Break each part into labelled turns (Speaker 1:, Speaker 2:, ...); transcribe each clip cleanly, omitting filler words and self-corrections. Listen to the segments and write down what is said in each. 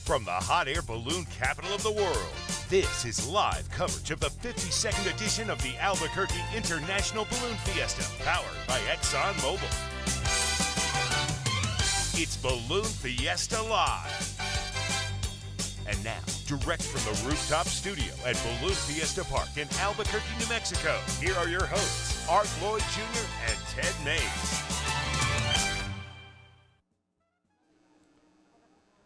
Speaker 1: From the hot air balloon capital of the world, this is live coverage of the 52nd edition of the Albuquerque International Balloon Fiesta, powered by ExxonMobil. It's Balloon Fiesta Live. And now, direct from the rooftop studio at Balloon Fiesta Park in Albuquerque, New Mexico, here are your hosts, Art Lloyd Jr. and Ted Maes.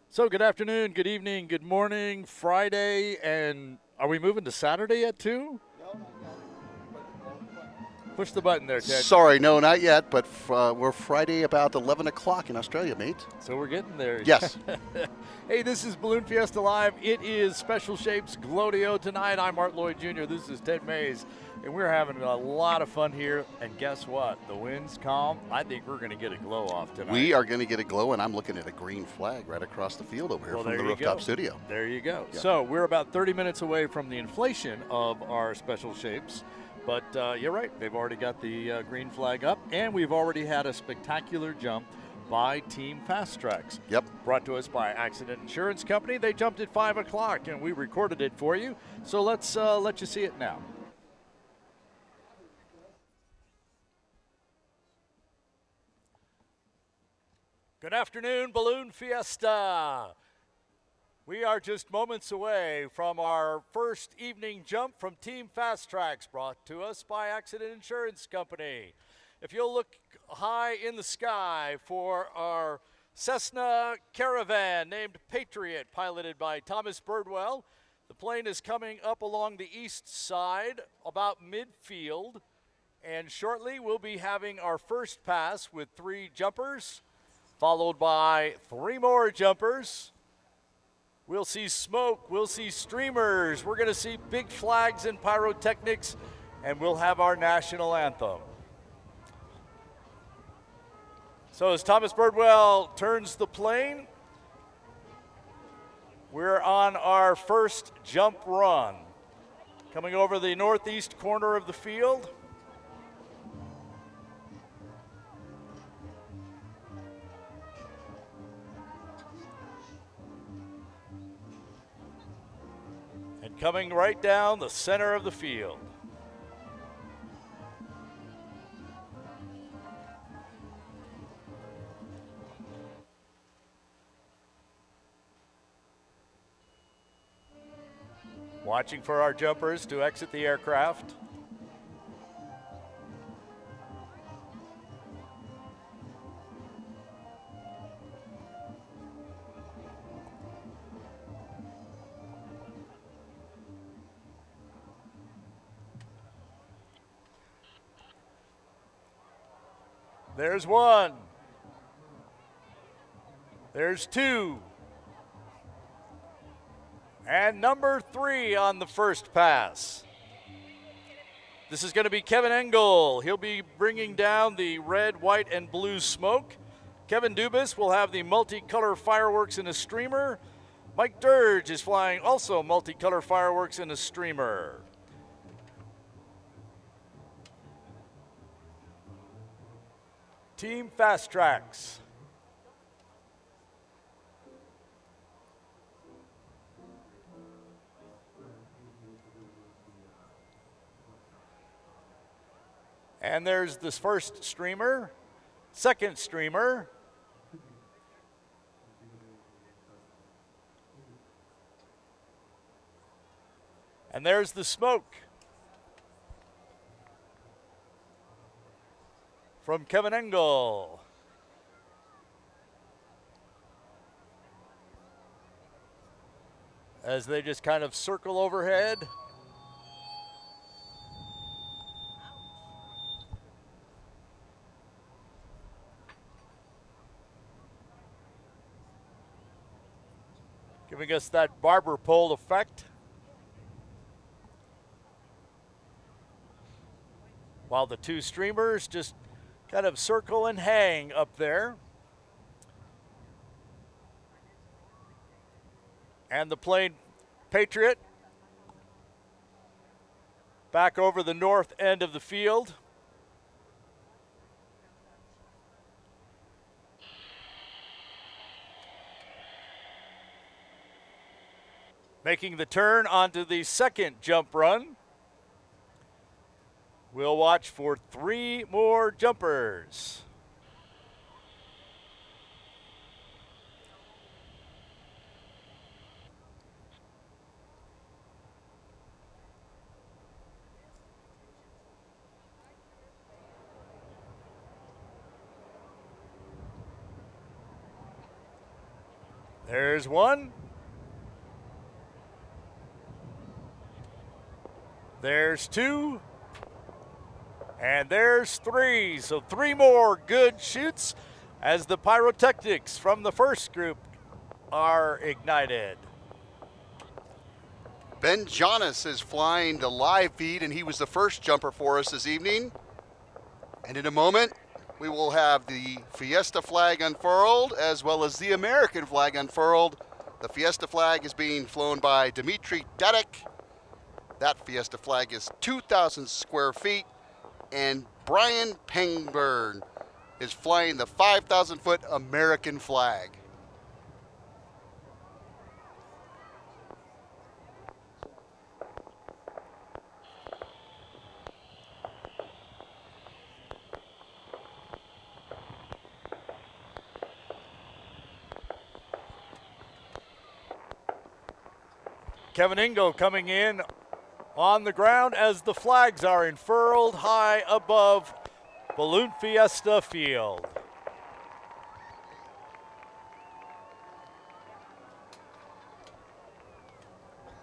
Speaker 2: So good afternoon, good evening, good morning, Friday, and are we moving to Saturday yet too? No, not yet. Push the button there, Ted.
Speaker 3: Sorry, no, not yet, but we're Friday about 11 o'clock in Australia, mate.
Speaker 2: So we're getting there.
Speaker 3: Yes.
Speaker 2: Hey, this is Balloon Fiesta Live. It is Special Shapes Glowdeo tonight. I'm Art Lloyd Jr. This is Ted Maes. And we're having a lot of fun here. And guess what? The wind's calm. I think we're going to get a glow off tonight.
Speaker 3: We are going to get a glow, and I'm looking at a green flag right across the field over here from the rooftop studio.
Speaker 2: There you go.
Speaker 3: Yeah.
Speaker 2: So we're about 30 minutes away from the inflation of our Special Shapes. But you're right. They've already got the green flag up. And we've already had a spectacular jump by Team Fastrax.
Speaker 3: Yep.
Speaker 2: Brought to us by Accident Insurance Company. They jumped at 5 o'clock, and we recorded it for you. So let's let you see it now. Good afternoon, Balloon Fiesta. We are just moments away from our first evening jump from Team Fastrax, brought to us by Accident Insurance Company. If you'll look high in the sky for our Cessna Caravan named Patriot, piloted by Thomas Birdwell. The plane is coming up along the east side, about midfield, and shortly we'll be having our first pass with 3 jumpers, followed by 3 more jumpers. We'll see smoke, we'll see streamers, we're gonna see big flags and pyrotechnics, and we'll have our national anthem. So as Thomas Birdwell turns the plane, we're on our first jump run. Coming over the northeast corner of the field. And coming right down the center of the field. Watching for our jumpers to exit the aircraft. There's 1. There's 2. And number 3 on the first pass. This is going to be Kevin Engel. He'll be bringing down the red, white, and blue smoke. Kevin Dubas will have the multicolor fireworks in a streamer. Mike Dirge is flying also multicolor fireworks in a streamer. Team Fastrax. And there's this first streamer, second streamer. And there's the smoke from Kevin Engel. As they just kind of circle overhead. Giving us that barber pole effect. While the 2 streamers just kind of circle and hang up there. And the plane Patriot back over the north end of the field. Making the turn onto the second jump run. We'll watch for 3 more jumpers. There's 1. There's 2. And there's 3. So 3 more good shoots as the pyrotechnics from the first group are ignited.
Speaker 3: Ben Jonas is flying the live feed, and he was the first jumper for us this evening. And in a moment, we will have the Fiesta flag unfurled as well as the American flag unfurled. The Fiesta flag is being flown by Dmitry Dedek. That Fiesta flag is 2,000 square feet. And Brian Pangburn is flying the 5,000-foot American flag.
Speaker 2: Kevin Ingo coming in on the ground as the flags are unfurled high above Balloon Fiesta Field.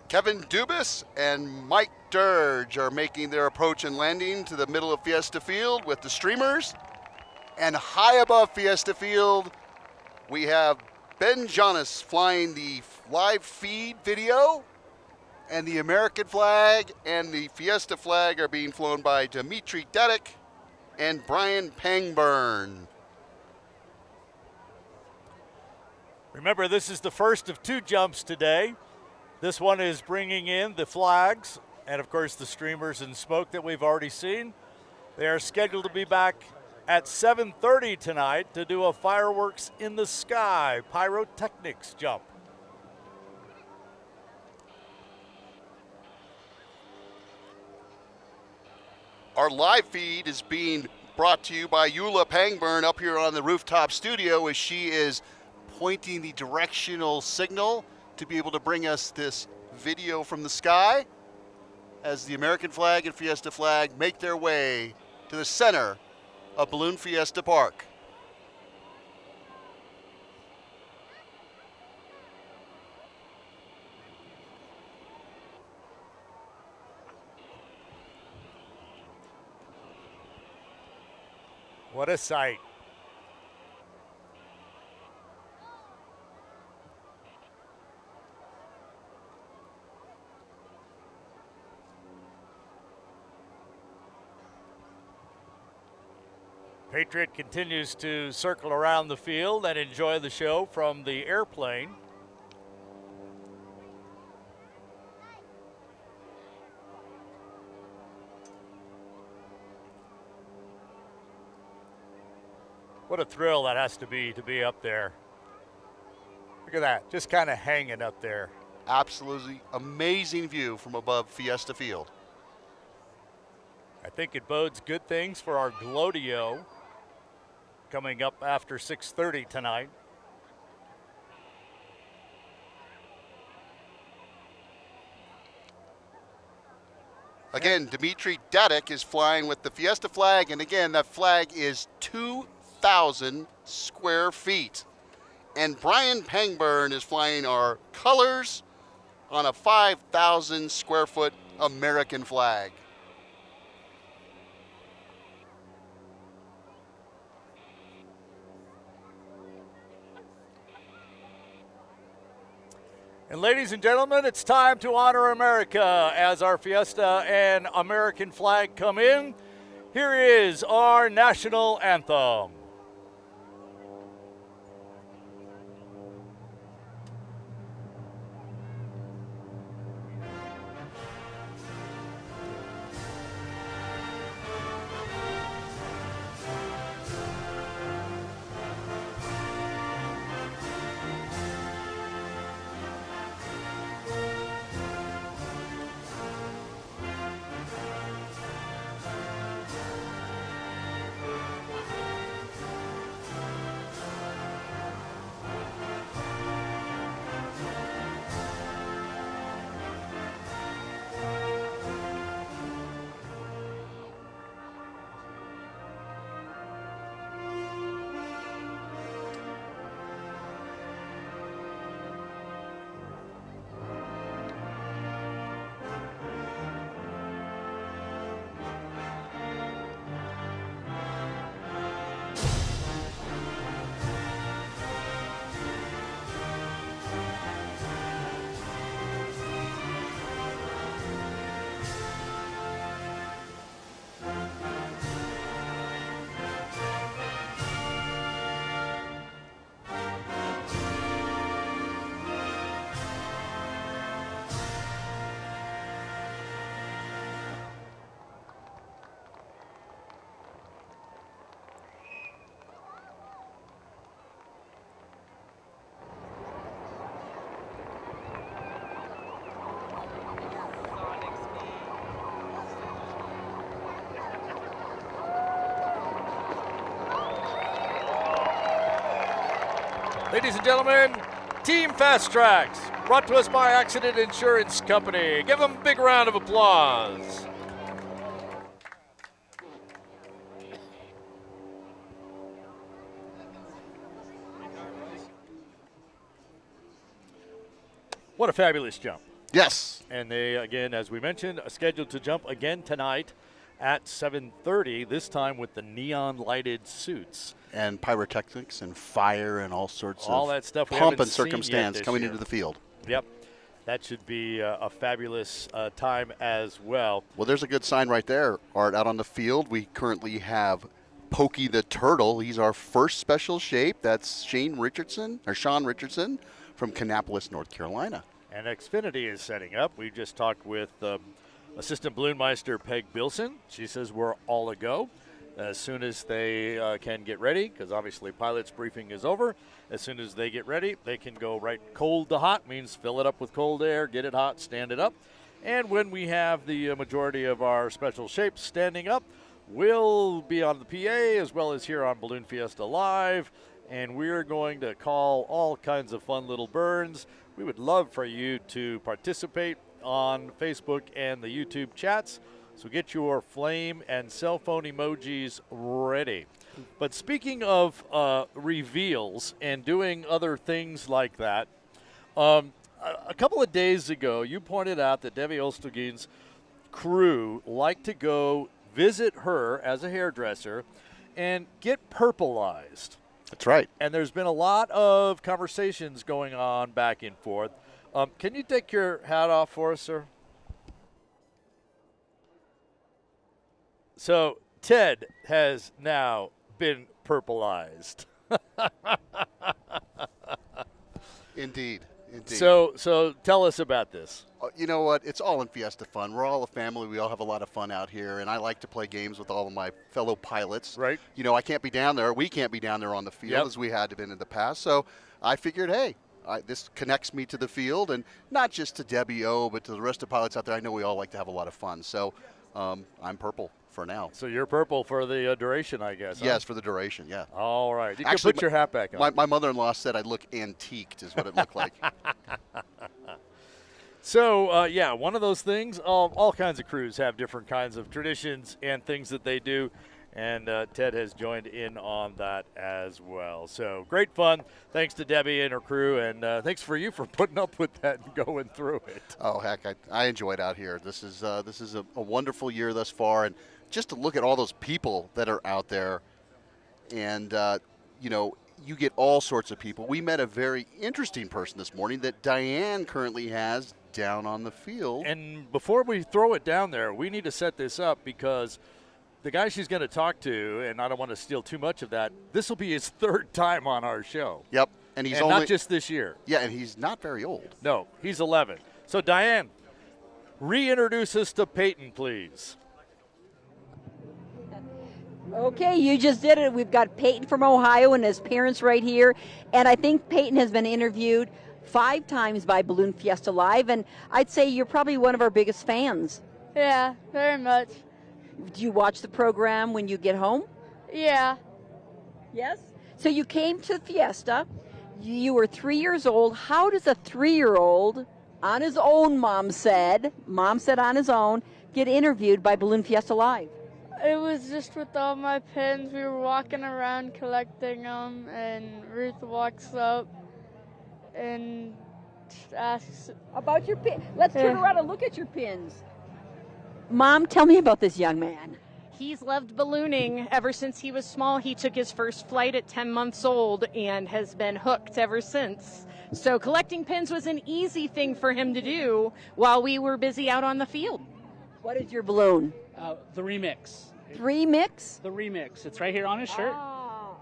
Speaker 3: Kevin Dubas and Mike Dirge are making their approach and landing to the middle of Fiesta Field with the streamers. And high above Fiesta Field, we have Ben Jonas flying the live feed video. And the American flag and the Fiesta flag are being flown by Dmitry Dedek and Brian Pangburn.
Speaker 2: Remember, this is the first of 2 jumps today. This one is bringing in the flags and, of course, the streamers and smoke that we've already seen. They are scheduled to be back at 7:30 tonight to do a fireworks in the sky pyrotechnics jump.
Speaker 3: Our live feed is being brought to you by Eula Pangburn up here on the rooftop studio as she is pointing the directional signal to be able to bring us this video from the sky as the American flag and Fiesta flag make their way to the center of Balloon Fiesta Park.
Speaker 2: What a sight. Patriot continues to circle around the field and enjoy the show from the airplane. What a thrill that has to be up there. Look at that, just kind of hanging up there.
Speaker 3: Absolutely amazing view from above Fiesta Field.
Speaker 2: I think it bodes good things for our Glowdeo coming up after 6:30 tonight.
Speaker 3: Again, Dmitry Dedek is flying with the Fiesta flag, and again, that flag is 2,000 square feet. And Brian Pangburn is flying our colors on a 5,000 square foot American flag.
Speaker 2: And ladies and gentlemen, it's time to honor America as our Fiesta and American flag come in. Here is our national anthem. Ladies and gentlemen, Team Fastrax, brought to us by Accident Insurance Company. Give them a big round of applause. What a fabulous jump.
Speaker 3: Yes.
Speaker 2: And they, again, as we mentioned, are scheduled to jump again tonight at 7:30, this time with the neon-lighted suits.
Speaker 3: And pyrotechnics and fire and all sorts
Speaker 2: all
Speaker 3: of
Speaker 2: that stuff we
Speaker 3: pomp
Speaker 2: haven't
Speaker 3: and
Speaker 2: seen
Speaker 3: circumstance
Speaker 2: yet this
Speaker 3: coming
Speaker 2: year.
Speaker 3: into the field.
Speaker 2: Yep. That should be a fabulous time as well.
Speaker 3: Well, there's a good sign right there, Art. Out on the field, we currently have Pokey the Turtle. He's our first special shape. That's Sean Richardson from Kannapolis, North Carolina.
Speaker 2: And Xfinity is setting up. We just talked with Assistant Balloon Meister Peg Bilson. She says we're all a go as soon as they can get ready, because obviously pilot's briefing is over. As soon as they get ready, they can go right cold to hot, means fill it up with cold air, get it hot, stand it up. And when we have the majority of our special shapes standing up, we'll be on the PA as well as here on Balloon Fiesta Live, and we're going to call all kinds of fun little burns. We would love for you to participate on Facebook and the YouTube chats. So get your flame and cell phone emojis ready. But speaking of reveals and doing other things like that, a couple of days ago, you pointed out that Debbie Olstegin's crew like to go visit her as a hairdresser and get purpleized.
Speaker 3: That's right.
Speaker 2: And there's been a lot of conversations going on back and forth. Can you take your hat off for us, sir? So Ted has now been purpleized.
Speaker 3: Indeed.
Speaker 2: So tell us about this.
Speaker 3: You know what? It's all in Fiesta fun. We're all a family. We all have a lot of fun out here, and I like to play games with all of my fellow pilots.
Speaker 2: Right.
Speaker 3: You know, I can't be down there. We can't be down there on the field as we had been in the past. So I figured, hey, this connects me to the field, and not just to Debbie O, but to the rest of the pilots out there. I know we all like to have a lot of fun. So I'm purple for now.
Speaker 2: So you're purple for the duration, I guess.
Speaker 3: Yes, for the duration, yeah.
Speaker 2: All right. You
Speaker 3: Actually,
Speaker 2: can put your hat back on.
Speaker 3: My mother-in-law said I look antiqued is what it looked like.
Speaker 2: So, yeah, one of those things, all kinds of crews have different kinds of traditions and things that they do, and Ted has joined in on that as well. So great fun. Thanks to Debbie and her crew, and thanks for you for putting up with that and going through it.
Speaker 3: Oh, heck, I enjoyed out here. This is a wonderful year thus far, and just to look at all those people that are out there, and, you know, you get all sorts of people. We met a very interesting person this morning that Diane currently has down on the field.
Speaker 2: And before we throw it down there, we need to set this up because the guy she's going to talk to, and I don't want to steal too much of that, this will be his third time on our show.
Speaker 3: Yep. And he's
Speaker 2: not just this year.
Speaker 3: Yeah, and he's not very old.
Speaker 2: No, he's 11. So, Diane, reintroduce us to Peyton, please.
Speaker 4: Okay, you just did it. We've got Peyton from Ohio and his parents right here. And I think Peyton has been interviewed 5 times by Balloon Fiesta Live. And I'd say you're probably one of our biggest fans.
Speaker 5: Yeah, very much.
Speaker 4: Do you watch the program when you get home?
Speaker 5: Yeah.
Speaker 4: Yes? So you came to Fiesta. You were 3 years old. How does a 3-year-old, on his own, Mom said on his own, get interviewed by Balloon Fiesta Live?
Speaker 5: It was just with all my pins. We were walking around collecting them, and Ruth walks up and asks
Speaker 4: about your pin. Let's turn around and look at your pins. Mom, tell me about this young man.
Speaker 6: He's loved ballooning ever since he was small. He took his first flight at 10 months old and has been hooked ever since. So collecting pins was an easy thing for him to do while we were busy out on the field.
Speaker 4: What is your balloon?
Speaker 7: The Remix.
Speaker 4: Remix?
Speaker 7: The Remix. It's right here on his shirt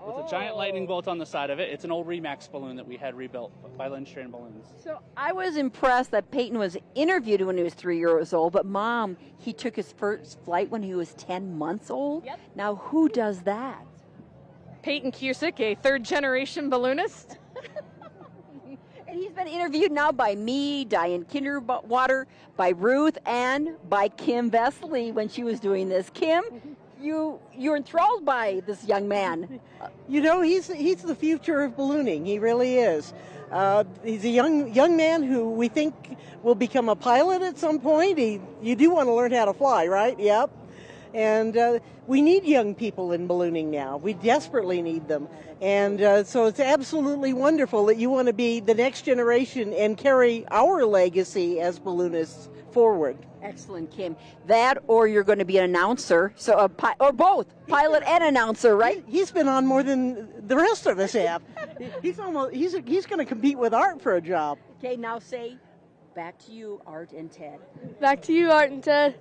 Speaker 7: with a giant lightning bolt on the side of it. It's an old Remax balloon that we had rebuilt by Lindstrand Balloons.
Speaker 4: So I was impressed that Peyton was interviewed when he was 3 years old, but Mom, he took his first flight when he was 10 months old?
Speaker 6: Yep.
Speaker 4: Now, who does that?
Speaker 6: Peyton Cusick, a third-generation balloonist.
Speaker 4: And he's been interviewed now by me, Diane Kinderwater, by Ruth, and by Kim Vesely when she was doing this. Kim, you're enthralled by this young man.
Speaker 8: You know, he's the future of ballooning. He really is. He's a young man who we think will become a pilot at some point. You do want to learn how to fly, right? Yep. And we need young people in ballooning now. We desperately need them. And so it's absolutely wonderful that you want to be the next generation and carry our legacy as balloonists forward.
Speaker 4: Excellent, Kim. That, or you're going to be an announcer, so or both, pilot and announcer, right?
Speaker 8: He's been on more than the rest of us have. He's going to compete with Art for a job.
Speaker 4: Okay, now say, back to you, Art and Ted.
Speaker 5: Back to you, Art and Ted.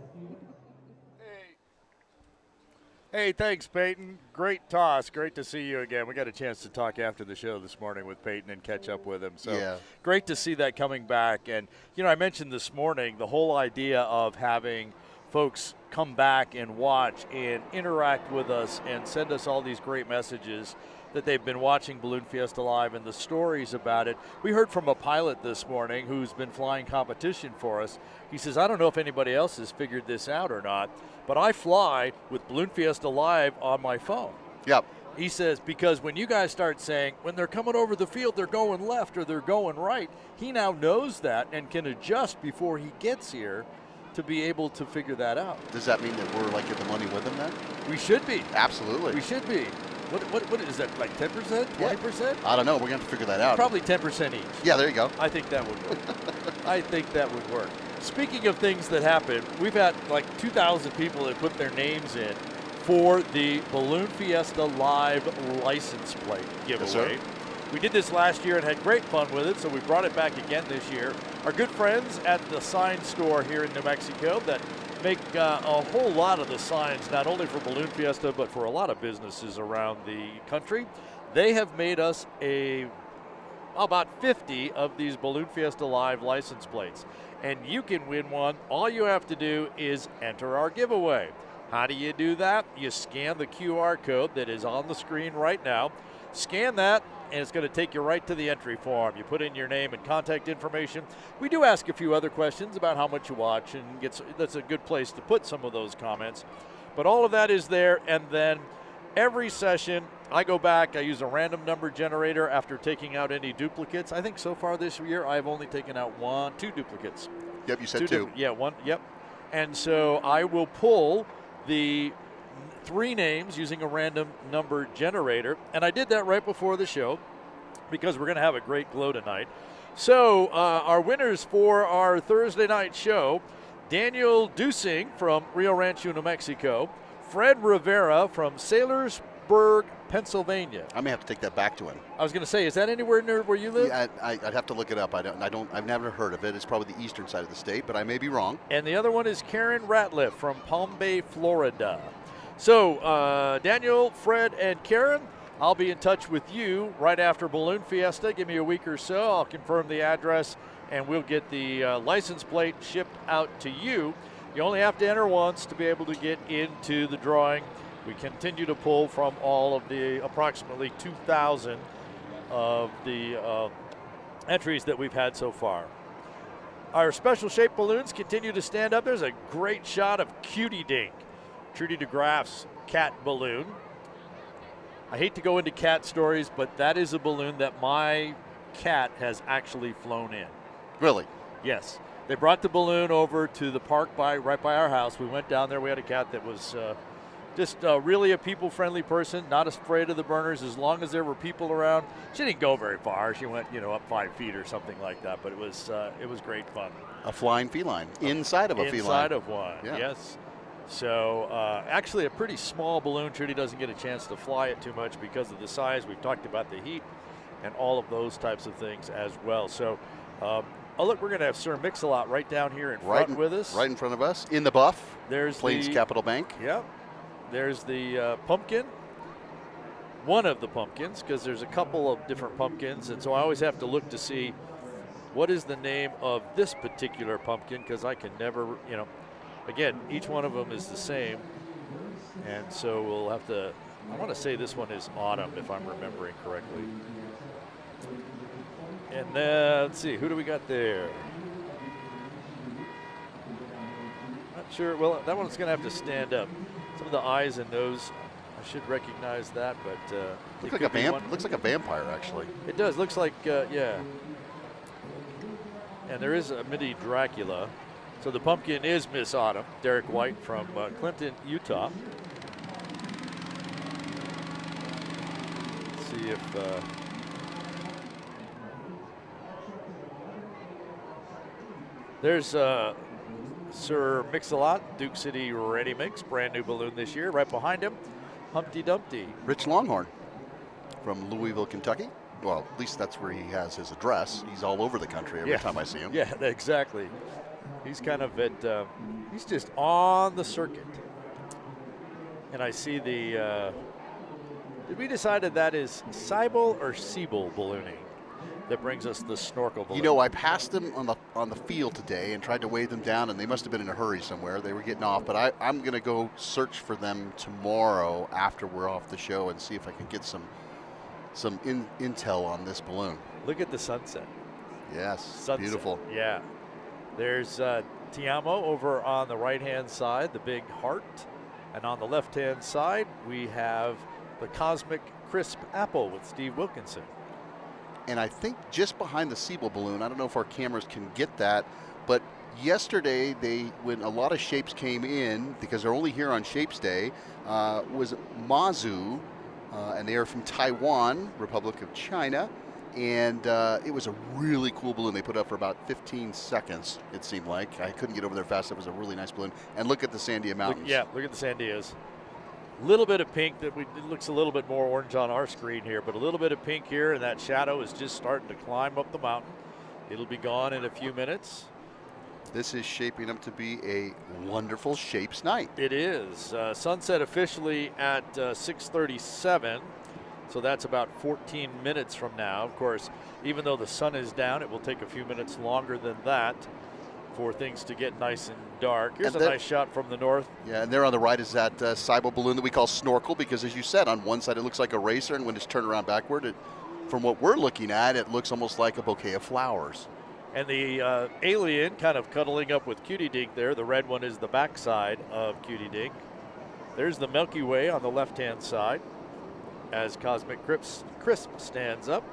Speaker 2: Hey, thanks, Peyton. Great toss. Great to see you again. We got a chance to talk after the show this morning with Peyton and catch up with him. So great to see that coming back. And, you know, I mentioned this morning the whole idea of having folks come back and watch and interact with us and send us all these great messages that they've been watching Balloon Fiesta Live and the stories about it. We heard from a pilot this morning who's been flying competition for us. He says, I don't know if anybody else has figured this out or not, but I fly with Balloon Fiesta Live on my phone.
Speaker 3: Yep.
Speaker 2: He says, because when you guys start saying, when they're coming over the field, they're going left or they're going right, he now knows that and can adjust before he gets here to be able to figure that out.
Speaker 3: Does that mean that we're like in the money with them then?
Speaker 2: We should be.
Speaker 3: Absolutely.
Speaker 2: We should be. What is that, like 10%, 20%?
Speaker 3: I don't know. We're going to have to figure that out.
Speaker 2: Probably 10% each.
Speaker 3: Yeah, there you go.
Speaker 2: I think that would work. I think that would work. Speaking of things that happen, we've had like 2,000 people that put their names in for the Balloon Fiesta Live license plate giveaway.
Speaker 3: Yes,
Speaker 2: we did this last year and had great fun with it, so we brought it back again this year. Our good friends at the sign store here in New Mexico that make a whole lot of the signs, not only for Balloon Fiesta, but for a lot of businesses around the country. They have made us about 50 of these Balloon Fiesta Live license plates. And you can win one. All you have to do is enter our giveaway. How do you do that? You scan the QR code that is on the screen right now. Scan that, and it's going to take you right to the entry form. You put in your name and contact information. We do ask a few other questions about how much you watch, and that's a good place to put some of those comments. But all of that is there, and then every session, I go back, I use a random number generator after taking out any duplicates. I think so far this year, I've only taken out two duplicates.
Speaker 3: Yep, you said two.
Speaker 2: Yeah, one, yep. And so I will pull the 3 names using a random number generator. And I did that right before the show because we're going to have a great glow tonight. So our winners for our Thursday night show, Daniel Dusing from Rio Rancho, New Mexico, Fred Rivera from Saylorsburg, Pennsylvania.
Speaker 3: I may have to take that back to him.
Speaker 2: I was going to say, is that anywhere near where you live?
Speaker 3: Yeah, I'd have to look it up. I've never heard of it. It's probably the eastern side of the state, but I may be wrong.
Speaker 2: And the other one is Karen Ratliff from Palm Bay, Florida. So Daniel, Fred, and Karen, I'll be in touch with you right after Balloon Fiesta. Give me a week or so. I'll confirm the address, and we'll get the license plate shipped out to you. You only have to enter once to be able to get into the drawing. We continue to pull from all of the approximately 2,000 of the entries that we've had so far. Our special shaped balloons continue to stand up. There's a great shot of Cutie Dink, Trudy DeGraff's cat balloon. I hate to go into cat stories, but that is a balloon that my cat has actually flown in.
Speaker 3: Really?
Speaker 2: Yes. They brought the balloon over to the park right by our house. We went down there. We had a cat that was just really a people-friendly person, not afraid of the burners as long as there were people around. She didn't go very far. She went, up 5 feet or something like that, but it was great fun.
Speaker 3: A flying feline inside of a feline.
Speaker 2: Inside of one,
Speaker 3: yeah.
Speaker 2: Yes. So actually a pretty small balloon. Trudy doesn't get a chance to fly it too much because of the size. We've talked about the heat and all of those types of things as well. So, look, we're going to have Sir Mix-a-Lot right down here in front with us.
Speaker 3: Right in front of us, in the buff.
Speaker 2: There's
Speaker 3: Plains Capital Bank.
Speaker 2: Yep. There's the pumpkin, one of the pumpkins, because there's a couple of different pumpkins, and so I always have to look to see what is the name of this particular pumpkin, because I can never, again, each one of them is the same, and so we'll have to, I want to say this one is Autumn, if I'm remembering correctly. And then, let's see, who do we got there? Not sure. Well, that one's going to have to stand up. So of the eyes and nose, I should recognize that, but
Speaker 3: looks like a vampire, actually.
Speaker 2: It does. Looks like, yeah. And there is a mini Dracula. So the pumpkin is Miss Autumn, Derek White from Clinton, Utah. Let's see if there's Sir Mix-a-Lot, Duke City Ready Mix, brand new balloon this year. Right behind him, Humpty Dumpty.
Speaker 3: Rich Longhorn from Louisville, Kentucky. Well, at least that's where he has his address. He's all over the country every time I see him.
Speaker 2: Yeah, exactly. He's kind of at, he's just on the circuit. And I see the, did we decide that is Seibel or Siebel ballooning that brings us the snorkel balloon?
Speaker 3: You know, I passed them on the field today and tried to wave them down, and they must have been in a hurry somewhere. They were getting off, but I'm going to go search for them tomorrow after we're off the show and see if I can get some intel on this balloon.
Speaker 2: Look at the sunset.
Speaker 3: Yes,
Speaker 2: sunset.
Speaker 3: Beautiful.
Speaker 2: Yeah. There's Tiamo over on the right-hand side, the big heart. And on the left-hand side, we have the Cosmic Crisp Apple with Steve Wilkinson.
Speaker 3: And I think just behind the Siebel balloon, I don't know if our cameras can get that, but yesterday, when a lot of shapes came in, because they're only here on Shapes Day, was Mazu, and they are from Taiwan, Republic of China. And it was a really cool balloon. They put up for about 15 seconds, it seemed like. I couldn't get over there fast. It was a really nice balloon. And look at the Sandia Mountains.
Speaker 2: Look at the Sandias. Little bit of pink it looks a little bit more orange on our screen here, but a little bit of pink here, and that shadow is just starting to climb up the mountain. It'll be gone in a few minutes.
Speaker 3: This is shaping up to be a wonderful Shapes night.
Speaker 2: It is. Sunset officially at 6:37. So that's about 14 minutes from now. Of course, even though the sun is down, it will take a few minutes longer than that for things to get nice and dark. Here's a nice shot from the north.
Speaker 3: Yeah, and there on the right is that Seibel balloon that we call Snorkel, because as you said, on one side it looks like a racer, and when it's turned around backward, from what we're looking at, it looks almost like a bouquet of flowers.
Speaker 2: And the alien kind of cuddling up with Cutie Dink there. The red one is the backside of Cutie Dink. There's the Milky Way on the left-hand side as Cosmic Crisp stands up.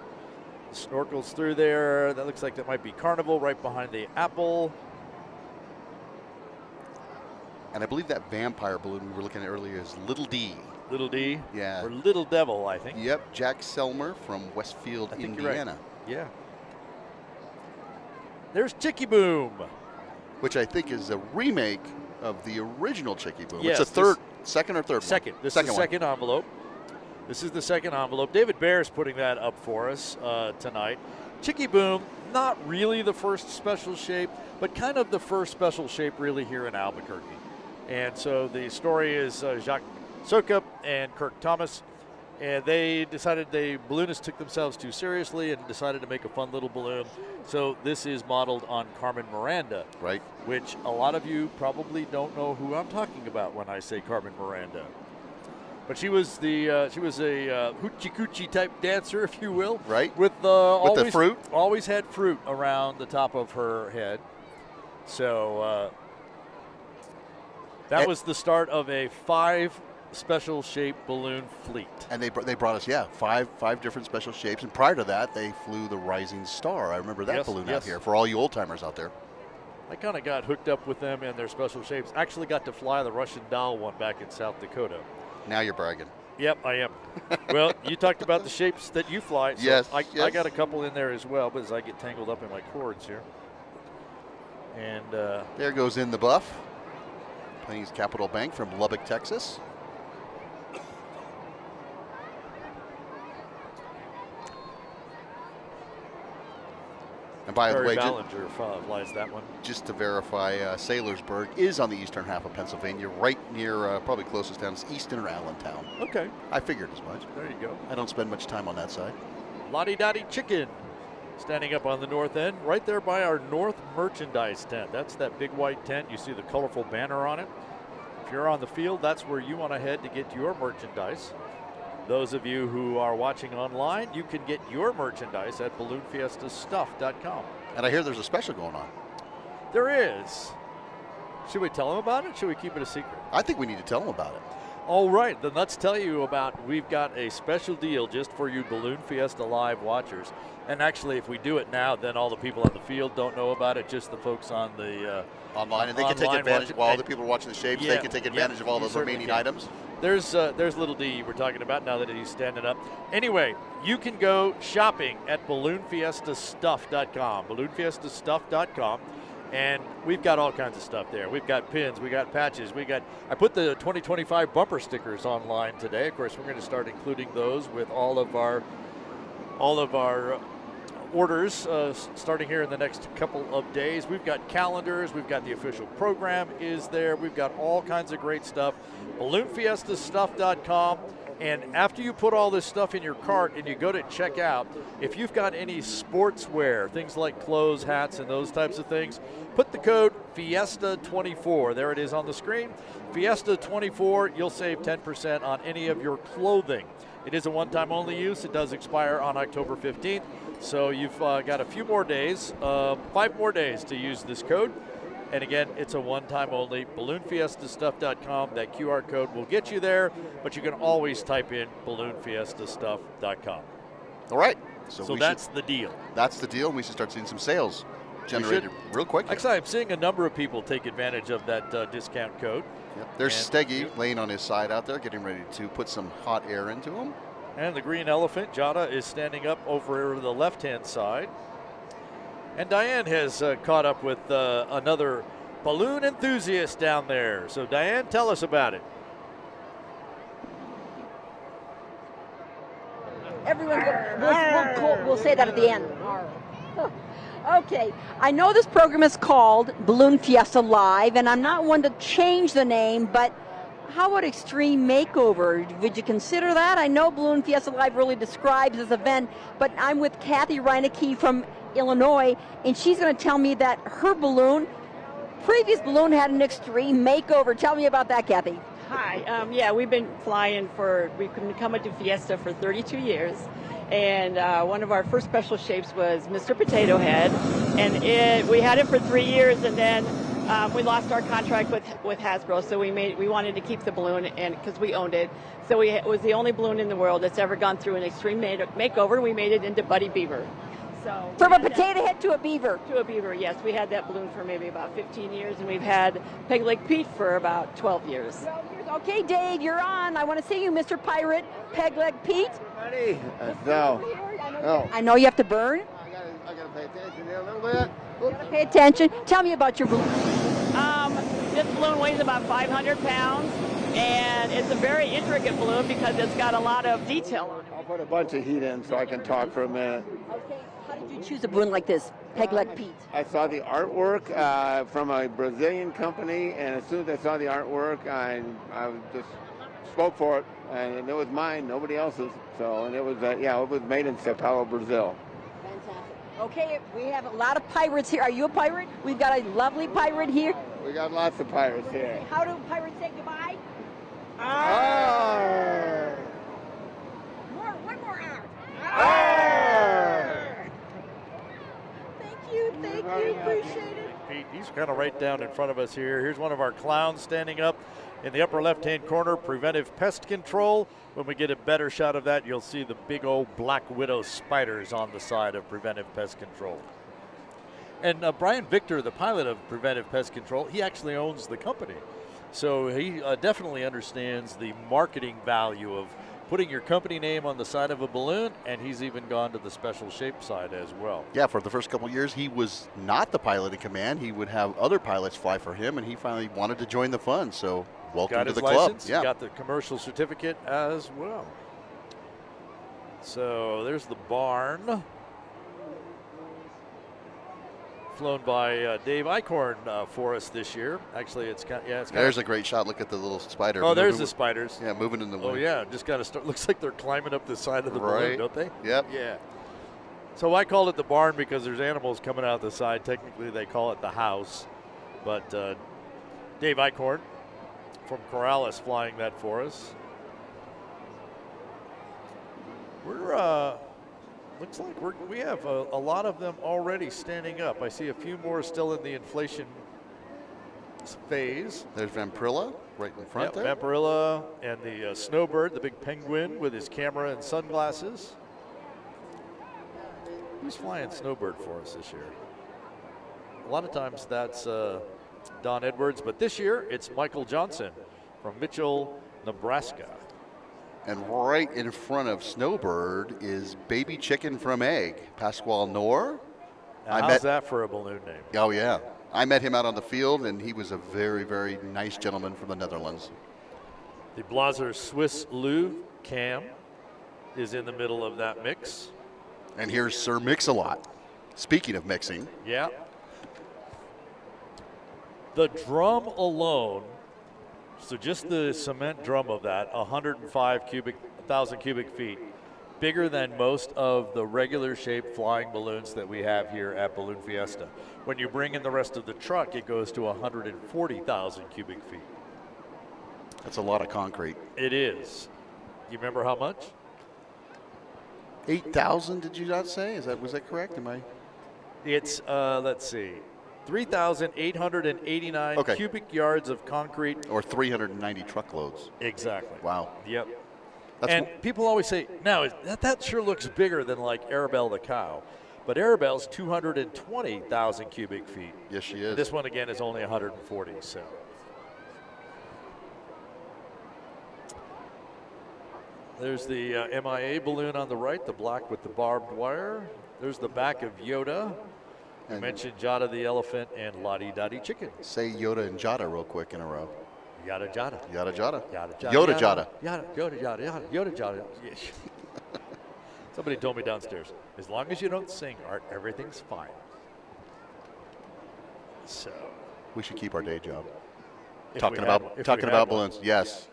Speaker 2: Snorkels through there. That looks like that might be Carnival right behind the apple.
Speaker 3: And I believe that vampire balloon we were looking at earlier is Little D.
Speaker 2: Little D?
Speaker 3: Yeah.
Speaker 2: Or Little Devil, I think.
Speaker 3: Yep, Jack Selmer from Westfield, Indiana.
Speaker 2: Right. Yeah. There's Chicky Boom,
Speaker 3: which I think is a remake of the original Chicky Boom.
Speaker 2: Yes,
Speaker 3: it's second or third
Speaker 2: second.
Speaker 3: One?
Speaker 2: This is the second envelope. This is the second envelope. David Bear's putting that up for us tonight. Chicky Boom, not really the first special shape, but kind of the first special shape really here in Albuquerque. And so the story is Jacques Sokup and Kirk Thomas, and they decided balloonists took themselves too seriously and decided to make a fun little balloon. So this is modeled on Carmen Miranda,
Speaker 3: right?
Speaker 2: Which a lot of you probably don't know who I'm talking about when I say Carmen Miranda. But she was a hoochie coochie type dancer, if you will,
Speaker 3: right?
Speaker 2: With
Speaker 3: the fruit,
Speaker 2: always had fruit around the top of her head. So that was the start of a 5 special shape balloon fleet.
Speaker 3: And they brought us, five different special shapes. And prior to that, they flew the Rising Star. I remember that balloon out here for all you old timers out there.
Speaker 2: I kind of got hooked up with them and their special shapes. Actually got to fly the Russian doll one back in South Dakota.
Speaker 3: Now you're bragging.
Speaker 2: Yep, I am. Well, you talked about the shapes that you fly. So
Speaker 3: yes,
Speaker 2: I got a couple in there as well, but as I get tangled up in my cords here. And
Speaker 3: there goes In the Buff. Plains Capital Bank from Lubbock, Texas. And by the way,
Speaker 2: Ballinger flies that one.
Speaker 3: Just to verify, Saylorsburg is on the eastern half of Pennsylvania, right near, probably closest town is Easton or Allentown.
Speaker 2: Okay.
Speaker 3: I figured as much.
Speaker 2: There you go.
Speaker 3: I don't spend much time on that side.
Speaker 2: Lottie Dottie Chicken, standing up on the north end, right there by our north merchandise tent. That's that big white tent. You see the colorful banner on it. If you're on the field, that's where you want to head to get your merchandise. Those of you who are watching online, you can get your merchandise at balloonfiestastuff.com.
Speaker 3: And I hear there's a special going on.
Speaker 2: There is. Should we tell them about it? Should we keep it a secret?
Speaker 3: I think we need to tell them about it.
Speaker 2: All right, then let's tell you about, we've got a special deal just for you Balloon Fiesta Live watchers. And actually, if we do it now, then all the people on the field don't know about it, just the folks on the
Speaker 3: online, and they can take advantage while other people are watching the shapes. They can take advantage of all those remaining items.
Speaker 2: There's little D we're talking about now that he's standing up. Anyway, you can go shopping at balloonfiestastuff.com, balloonfiestastuff.com. And we've got all kinds of stuff there. We've got pins, we got patches, I put the 2025 bumper stickers online today. Of course, we're going to start including those with all of our orders starting here in the next couple of days. We've got calendars, we've got the official program is there. We've got all kinds of great stuff. balloonfiestastuff.com. And after you put all this stuff in your cart and you go to checkout, if you've got any sportswear, things like clothes, hats, and those types of things, put the code Fiesta24. There it is on the screen. Fiesta24, you'll save 10% on any of your clothing. It is a one-time only use. It does expire on October 15th. So you've got a few more days, 5 more days to use this code. And again, it's a one-time only, balloonfiestastuff.com. That QR code will get you there, but you can always type in balloonfiestastuff.com.
Speaker 3: All right.
Speaker 2: So that's the deal.
Speaker 3: That's the deal, and we should start seeing some sales generated real quick.
Speaker 2: Actually, I'm seeing a number of people take advantage of that discount code.
Speaker 3: Yep. There's Steggy laying on his side out there, getting ready to put some hot air into him.
Speaker 2: And the green elephant, Jada, is standing up over the left-hand side. And Diane has caught up with another balloon enthusiast down there. So Diane, tell us about it.
Speaker 4: Everyone, we'll say that at the end. Okay, I know this program is called Balloon Fiesta Live, and I'm not one to change the name, but how about Extreme Makeover? Would you consider that? I know Balloon Fiesta Live really describes this event, but I'm with Kathy Reinecke from Illinois, and she's going to tell me that her previous balloon had an extreme makeover. Tell me about that, Kathy.
Speaker 9: Hi. Yeah, we've been we've been coming to Fiesta for 32 years. And one of our first special shapes was Mr. Potato Head. And we had it for 3 years, and then we lost our contract with Hasbro, so we wanted to keep the balloon, and because we owned it. So it was the only balloon in the world that's ever gone through an extreme makeover. We made it into Buddy Beaver. So
Speaker 4: from a potato head to a beaver.
Speaker 9: To a beaver, yes. We had that balloon for maybe about 15 years, and we've had Peg Leg Pete for about 12 years.
Speaker 4: 12 years. Okay, Dave, you're on. I want to see you, Mr. Pirate, Peg Leg Pete.
Speaker 10: Ready?
Speaker 4: I know you have to burn.
Speaker 10: I gotta pay attention there a little bit.
Speaker 4: You gotta pay attention. Tell me about your balloon.
Speaker 9: This balloon weighs about 500 pounds, and it's a very intricate balloon because it's got a lot of detail on it.
Speaker 10: I'll put a bunch of heat in so I can talk for a minute.
Speaker 4: Okay. How did you choose a balloon like this, Peg Leg Pete?
Speaker 10: I saw the artwork from a Brazilian company, and as soon as I saw the artwork, I just spoke for it, and it was mine, nobody else's. So, and it was it was made in Sao Paulo, Brazil.
Speaker 4: Fantastic. Okay, we have a lot of pirates here. Are you a pirate? We've got a lovely pirate here.
Speaker 10: We got lots of pirates here.
Speaker 4: How do pirates say goodbye?
Speaker 10: Arr!
Speaker 4: One more R.
Speaker 10: Arr!
Speaker 4: Thank you, appreciate it.
Speaker 2: Pete, he's kind of right down in front of us here. Here's one of our clowns standing up in the upper left-hand corner, preventive pest control. When we get a better shot of that, you'll see the big old black widow spiders on the side of preventive pest control. And Brian Victor, the pilot of preventive pest control, he actually owns the company. So he definitely understands the marketing value of putting your company name on the side of a balloon, and he's even gone to the special shape side as well.
Speaker 3: Yeah, for the first couple of years, he was not the pilot in command. He would have other pilots fly for him, and he finally wanted to join the fun. So welcome to the
Speaker 2: license,
Speaker 3: club. Yeah,
Speaker 2: got the commercial certificate as well. So there's the barn, flown by Dave Eichhorn for us this year. Actually, it's kind of,
Speaker 3: there's a great shot. Look at the little spider.
Speaker 2: Oh, there's the spiders.
Speaker 3: Yeah, moving in the wind.
Speaker 2: Oh, yeah, just got to start. Looks like they're climbing up the side of the balloon, don't they?
Speaker 3: Yep.
Speaker 2: Yeah. So I called it the barn because there's animals coming out the side. Technically, they call it the house. But Dave Eichhorn from Corrales flying that for us. We're looks like we have a lot of them already standing up. I see a few more still in the inflation phase.
Speaker 3: There's Vampirilla right in front there.
Speaker 2: Vampirilla and the snowbird, the big penguin with his camera and sunglasses. Who's flying snowbird for us this year? A lot of times that's Don Edwards, but this year it's Michael Johnson from Mitchell, Nebraska.
Speaker 3: And right in front of Snowbird is Baby Chicken from Egg, Pasquale Noor.
Speaker 2: How's that for a balloon name?
Speaker 3: Oh, yeah. I met him out on the field, and he was a very, very nice gentleman from the Netherlands.
Speaker 2: The Blazer Swiss Louvre Cam is in the middle of that mix.
Speaker 3: And here's Sir Mix-a-Lot. Speaking of mixing.
Speaker 2: Yeah. The drum alone, so just the cement drum of that, 1,000 cubic feet, bigger than most of the regular shaped flying balloons that we have here at Balloon Fiesta. When you bring in the rest of the truck, it goes to 140,000 cubic feet.
Speaker 3: That's a lot of concrete.
Speaker 2: It is. Do you remember how much?
Speaker 3: 8,000, did you not say? Was that correct?
Speaker 2: It's, let's see, 3,889 cubic yards of concrete.
Speaker 3: Or 390 truckloads.
Speaker 2: Exactly.
Speaker 3: Wow.
Speaker 2: Yep. And people always say, now, that sure looks bigger than like Arabelle the cow. But Arabelle's 220,000 cubic feet.
Speaker 3: Yes, she is.
Speaker 2: This one, again, is only 140, so. There's the MIA balloon on the right, the black with the barbed wire. There's the back of Yoda. You mentioned Jada the elephant and Lottie Dottie chicken.
Speaker 3: Say Yoda and Jada real quick in a row.
Speaker 2: Yada Jada.
Speaker 3: Yada Jada.
Speaker 2: Yada Jada.
Speaker 3: Yoda Jada.
Speaker 2: Yoda Jada. Yoda Jada. Somebody told me downstairs, as long as you don't sing, Art, everything's fine. So.
Speaker 3: We should keep our day job.
Speaker 2: Talking
Speaker 3: about balloons. Yes.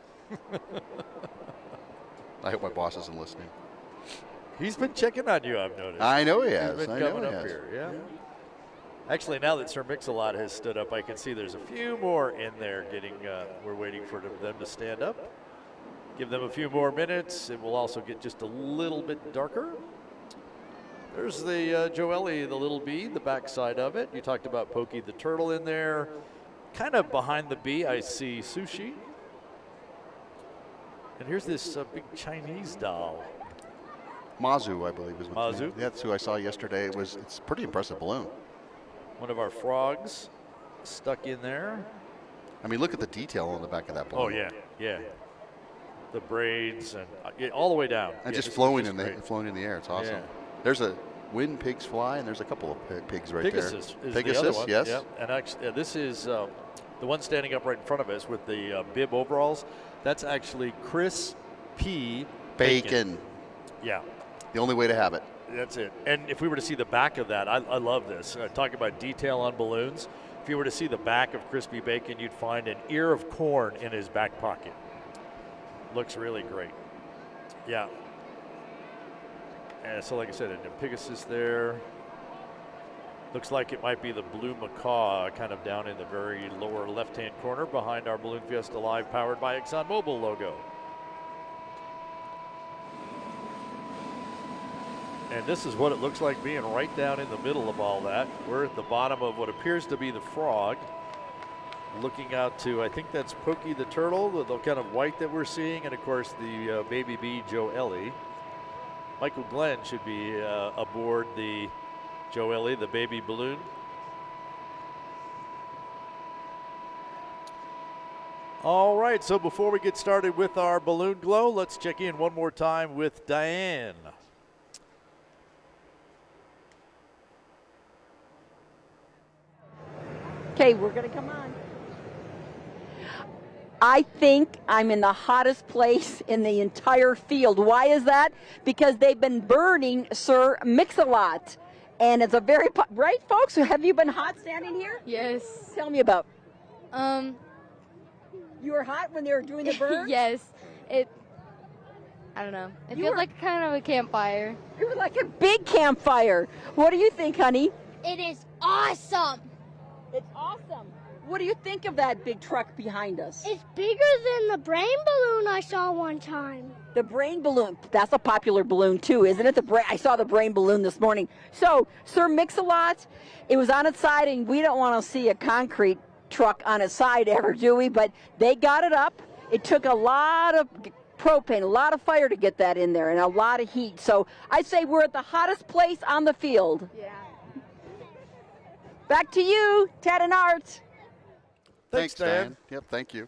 Speaker 3: I hope my boss isn't listening.
Speaker 2: He's been checking on you, I've noticed.
Speaker 3: I know he has.
Speaker 2: He's been coming up here, yeah. Actually, now that Sir Mix-a-Lot has stood up, I can see there's a few more in there getting, we're waiting for them to stand up. Give them a few more minutes. It will also get just a little bit darker. There's the Joelle, the little bee, the backside of it. You talked about Pokey the turtle in there. Kind of behind the bee, I see Sushi. And here's this big Chinese doll.
Speaker 3: Mazu, I believe, is what
Speaker 2: Mazu?
Speaker 3: That's who I saw yesterday. It's a pretty impressive balloon.
Speaker 2: One of our frogs stuck in there.
Speaker 3: I mean, look at the detail on the back of that balloon.
Speaker 2: Oh, yeah, yeah. The braids and all the way down.
Speaker 3: And
Speaker 2: yeah,
Speaker 3: just flowing in the air. It's awesome. Yeah. There's a When Pigs Fly, and there's a couple of pigs right
Speaker 2: Pegasus
Speaker 3: there.
Speaker 2: Is
Speaker 3: Pegasus,
Speaker 2: the other one.
Speaker 3: yes.
Speaker 2: Yep. And actually, this is the one standing up right in front of us with the bib overalls. That's actually Chris P. Bacon. Yeah.
Speaker 3: The only way to have it.
Speaker 2: That's it. And if we were to see the back of that, I love this. Talking about detail on balloons. If you were to see the back of Crispy Bacon, you'd find an ear of corn in his back pocket. Looks really great. Yeah. And so like I said, a Pegasus there. Looks like it might be the blue macaw kind of down in the very lower left-hand corner behind our Balloon Fiesta Live powered by ExxonMobil logo. And this is what it looks like being right down in the middle of all that. We're at the bottom of what appears to be the frog. Looking out to, I think that's Pokey the turtle, the kind of white that we're seeing, and of course the baby bee Joelle. Michael Glenn should be aboard the Joelle, the baby balloon. All right, so before we get started with our balloon glow, let's check in one more time with Diane.
Speaker 4: Okay, we're going to come on. I think I'm in the hottest place in the entire field. Why is that? Because they've been burning Sir Mix-a-Lot. And it's a very, right, folks? Have you been hot standing here?
Speaker 5: Yes.
Speaker 4: Tell me about. You were hot when they were doing the burn?
Speaker 5: Yes. I don't know. It feels like kind of a campfire.
Speaker 4: You were like a big campfire. What do you think, honey?
Speaker 11: It is awesome.
Speaker 4: It's awesome. What do you think of that big truck behind us?
Speaker 11: It's bigger than the brain balloon I saw one time.
Speaker 4: The brain balloon, that's a popular balloon too, isn't it? I saw the brain balloon this morning. So, Sir Mix-a-Lot, it was on its side, and we don't want to see a concrete truck on its side ever, do we? But they got it up. It took a lot of propane, a lot of fire to get that in there, and a lot of heat. So I say we're at the hottest place on the field. Yeah. Back to you, Ted and Art.
Speaker 3: Thanks, Diane. Yep, thank you.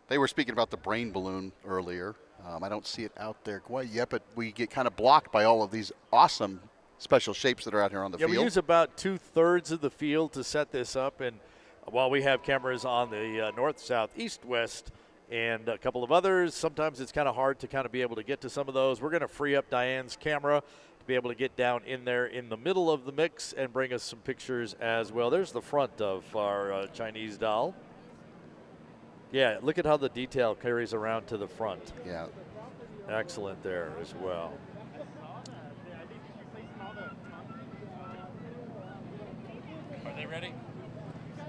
Speaker 3: They were speaking about the brain balloon earlier. I don't see it out there quite yet, but we get kind of blocked by all of these awesome special shapes that are out here on the field.
Speaker 2: Yeah, we use about 2/3 of the field to set this up, and while we have cameras on the north, south, east, west, and a couple of others, sometimes it's kind of hard to kind of be able to get to some of those. We're going to free up Diane's camera to be able to get down in there in the middle of the mix and bring us some pictures as well. There's the front of our Chinese doll. Yeah, look at how the detail carries around to the front.
Speaker 3: Yeah.
Speaker 2: Excellent there as well. Are they ready?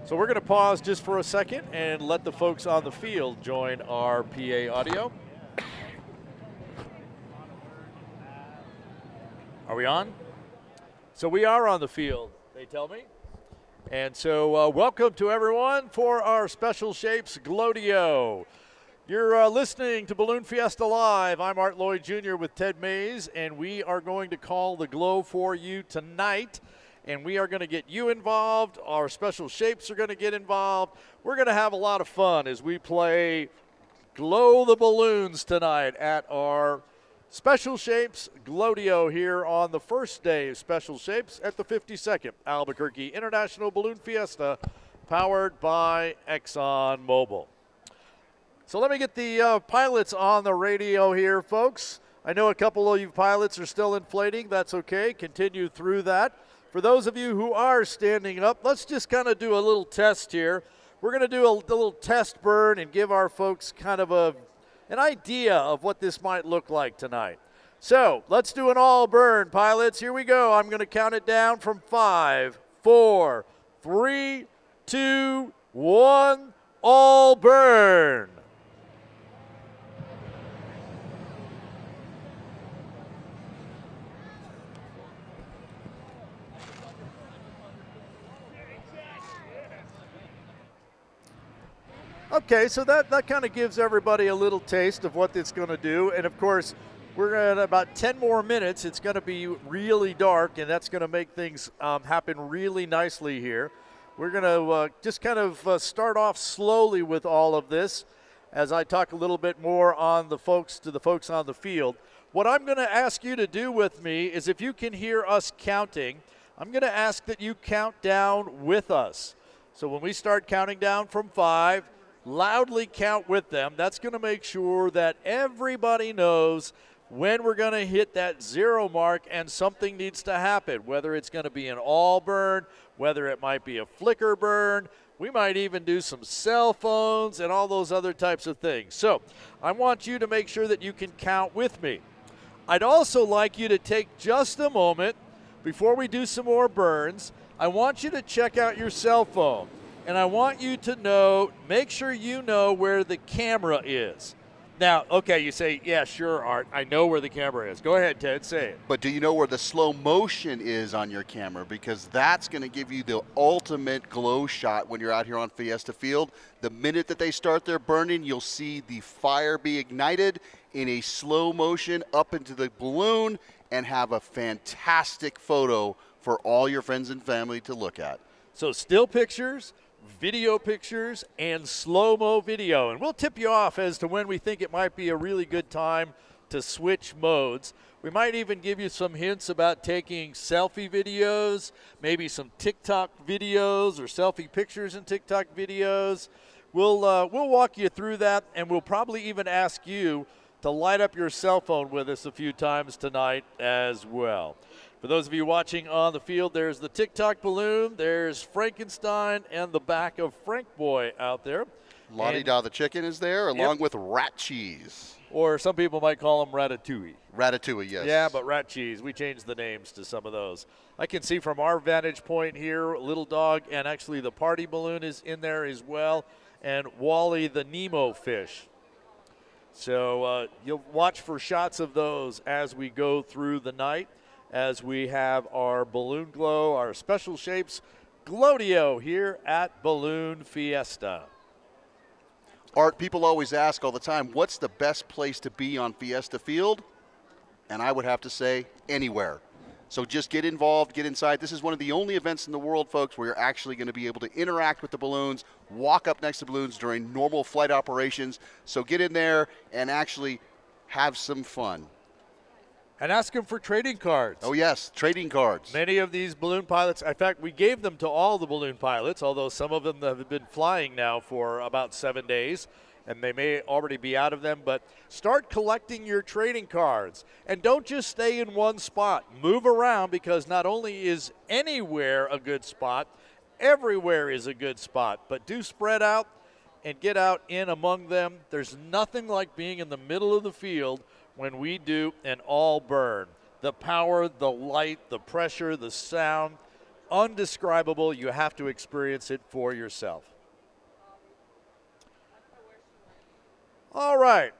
Speaker 2: So we're going to pause just for a second and let the folks on the field join our PA audio. Are we on? So we are on the field, they tell me. And so welcome to everyone for our Special Shapes Glowdeo. You're listening to Balloon Fiesta Live. I'm Art Lloyd Jr. with Ted Maes, and we are going to call the glow for you tonight. And we are going to get you involved. Our special shapes are going to get involved. We're going to have a lot of fun as we play Glow the Balloons tonight at our Special Shapes Glowdeo here on the first day of Special Shapes at the 52nd Albuquerque International Balloon Fiesta, powered by ExxonMobil. So let me get the pilots on the radio here, folks. I know a couple of you pilots are still inflating. That's okay. Continue through that. For those of you who are standing up, let's just kind of do a little test here. We're going to do a little test burn and give our folks kind of an idea of what this might look like tonight. So let's do an all burn, pilots. Here we go. I'm going to count it down from 5, 4, 3, 2, 1, all burn. Okay, so that kind of gives everybody a little taste of what it's going to do. And, of course, we're at about 10 more minutes. It's going to be really dark, and that's going to make things happen really nicely here. We're going to just kind of start off slowly with all of this as I talk a little bit more on the folks on the field. What I'm going to ask you to do with me is if you can hear us counting, I'm going to ask that you count down with us. So when we start counting down from 5, loudly count with them. That's going to make sure that everybody knows when we're going to hit that 0 mark and something needs to happen, whether it's going to be an all burn, whether it might be a flicker burn. We might even do some cell phones and all those other types of things. So I want you to make sure that you can count with me. I'd also like you to take just a moment before we do some more burns. I want you to check out your cell phone. And I want you to know, make sure you know where the camera is. Now, okay, you say, yeah, sure, Art, I know where the camera is. Go ahead, Ted, say it.
Speaker 3: But do you know where the slow motion is on your camera? Because that's going to give you the ultimate glow shot when you're out here on Fiesta Field. The minute that they start their burning, you'll see the fire be ignited in a slow motion up into the balloon and have a fantastic photo for all your friends and family to look at.
Speaker 2: So still pictures, video pictures, and slow-mo video. And we'll tip you off as to when we think it might be a really good time to switch modes. We might even give you some hints about taking selfie videos, maybe some TikTok videos or selfie pictures and TikTok videos. We'll walk you through that, and we'll probably even ask you to light up your cell phone with us a few times tonight as well. For those of you watching on the field, there's the TikTok balloon, there's Frankenstein, and the back of Frank Boy out there.
Speaker 3: La-di-da the chicken is there, along with rat cheese.
Speaker 2: Or some people might call him Ratatouille.
Speaker 3: Ratatouille, yes.
Speaker 2: Yeah, but rat cheese, we changed the names to some of those. I can see from our vantage point here, Little Dog, and actually the party balloon is in there as well, and Wally the Nemo fish. So you'll watch for shots of those as we go through the night, as we have our balloon glow, our special shapes Glowdeo here at Balloon Fiesta.
Speaker 3: Art, people always ask all the time, what's the best place to be on Fiesta Field? And I would have to say anywhere. So just get involved, get inside. This is one of the only events in the world, folks, where you're actually going to be able to interact with the balloons, walk up next to balloons during normal flight operations. So get in there and actually have some fun.
Speaker 2: And ask them for trading cards.
Speaker 3: Oh, yes, trading cards.
Speaker 2: Many of these balloon pilots, in fact, we gave them to all the balloon pilots, although some of them have been flying now for about 7 days, and they may already be out of them, but start collecting your trading cards. And don't just stay in one spot. Move around, because not only is anywhere a good spot, everywhere is a good spot. But do spread out and get out in among them. There's nothing like being in the middle of the field when we do an all burn. The power, the light, the pressure, the sound, undescribable. You have to experience it for yourself. All right.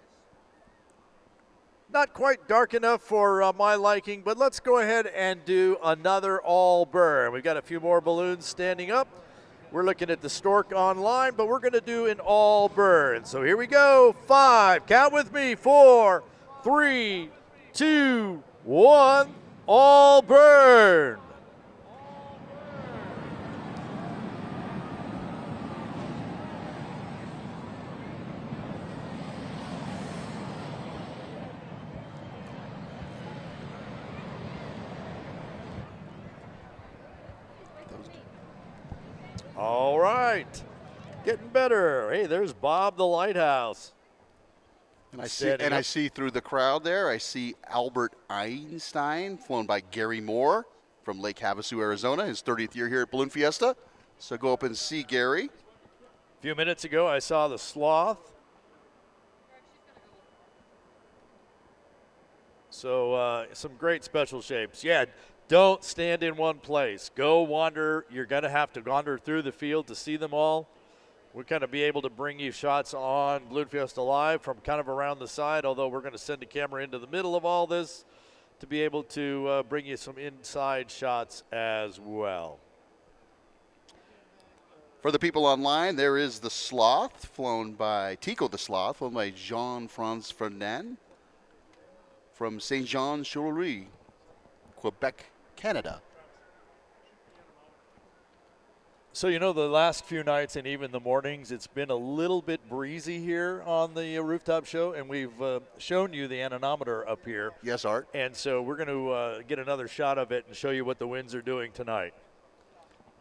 Speaker 2: Not quite dark enough for my liking, but let's go ahead and do another all burn. We've got a few more balloons standing up. We're looking at the Stork online, but we're going to do an all burn. So here we go. 5, count with me. 4, 3, 2, 1, all burn. All right, getting better. Hey, there's Bob the Lighthouse.
Speaker 3: And I see through the crowd there, I see Albert Einstein, flown by Gary Moore from Lake Havasu, Arizona, his 30th year here at Balloon Fiesta. So go up and see Gary.
Speaker 2: A few minutes ago, I saw the Sloth. So some great special shapes. Yeah, don't stand in one place. Go wander. You're going to have to wander through the field to see them all. We're going to be able to bring you shots on Balloon Fiesta Live from kind of around the side, although we're going to send a camera into the middle of all this to be able to bring you some inside shots as well.
Speaker 3: For the people online, there is the Sloth, flown by Tico the Sloth, flown by Jean-Francois Fernand from Saint-Jean-Choulerie, Quebec, Canada.
Speaker 2: So, you know, the last few nights and even the mornings, it's been a little bit breezy here on the rooftop show, and we've shown you the anemometer up here.
Speaker 3: Yes, Art.
Speaker 2: And so we're going to get another shot of it and show you what the winds are doing tonight.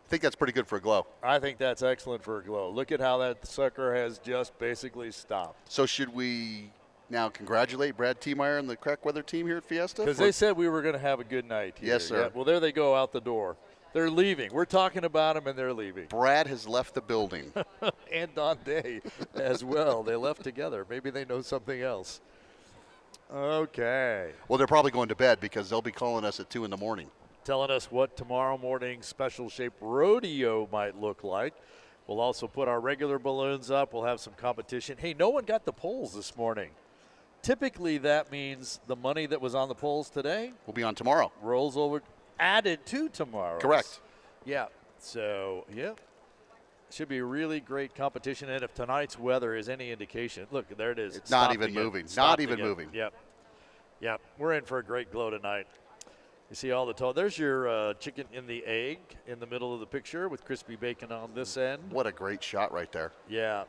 Speaker 3: I think that's pretty good for a glow.
Speaker 2: I think that's excellent for a glow. Look at how that sucker has just basically stopped.
Speaker 3: So should we now congratulate Brad Tiemeyer and the crack weather team here at Fiesta?
Speaker 2: Because they said we were going to have a good night here.
Speaker 3: Yes, sir.
Speaker 2: Yeah, well, there they go out the door. They're leaving. We're talking about them, and they're leaving.
Speaker 3: Brad has left the building.
Speaker 2: And Don Day as well. They left together. Maybe they know something else. Okay.
Speaker 3: Well, they're probably going to bed because they'll be calling us at 2 in the morning.
Speaker 2: Telling us what tomorrow morning's special shape rodeo might look like. We'll also put our regular balloons up. We'll have some competition. Hey, no one got the polls this morning. Typically, that means the money that was on the polls today
Speaker 3: will be on tomorrow.
Speaker 2: Rolls over, added to tomorrow.
Speaker 3: Correct.
Speaker 2: Yeah. So, yeah. Should be a really great competition. And if tonight's weather is any indication, look, there it is.
Speaker 3: It's not even moving. Not even moving.
Speaker 2: Yep. Yep. We're in for a great glow tonight. You see all the tall. There's your chicken in the egg in the middle of the picture with crispy bacon on this end.
Speaker 3: What a great shot right there.
Speaker 2: Yeah.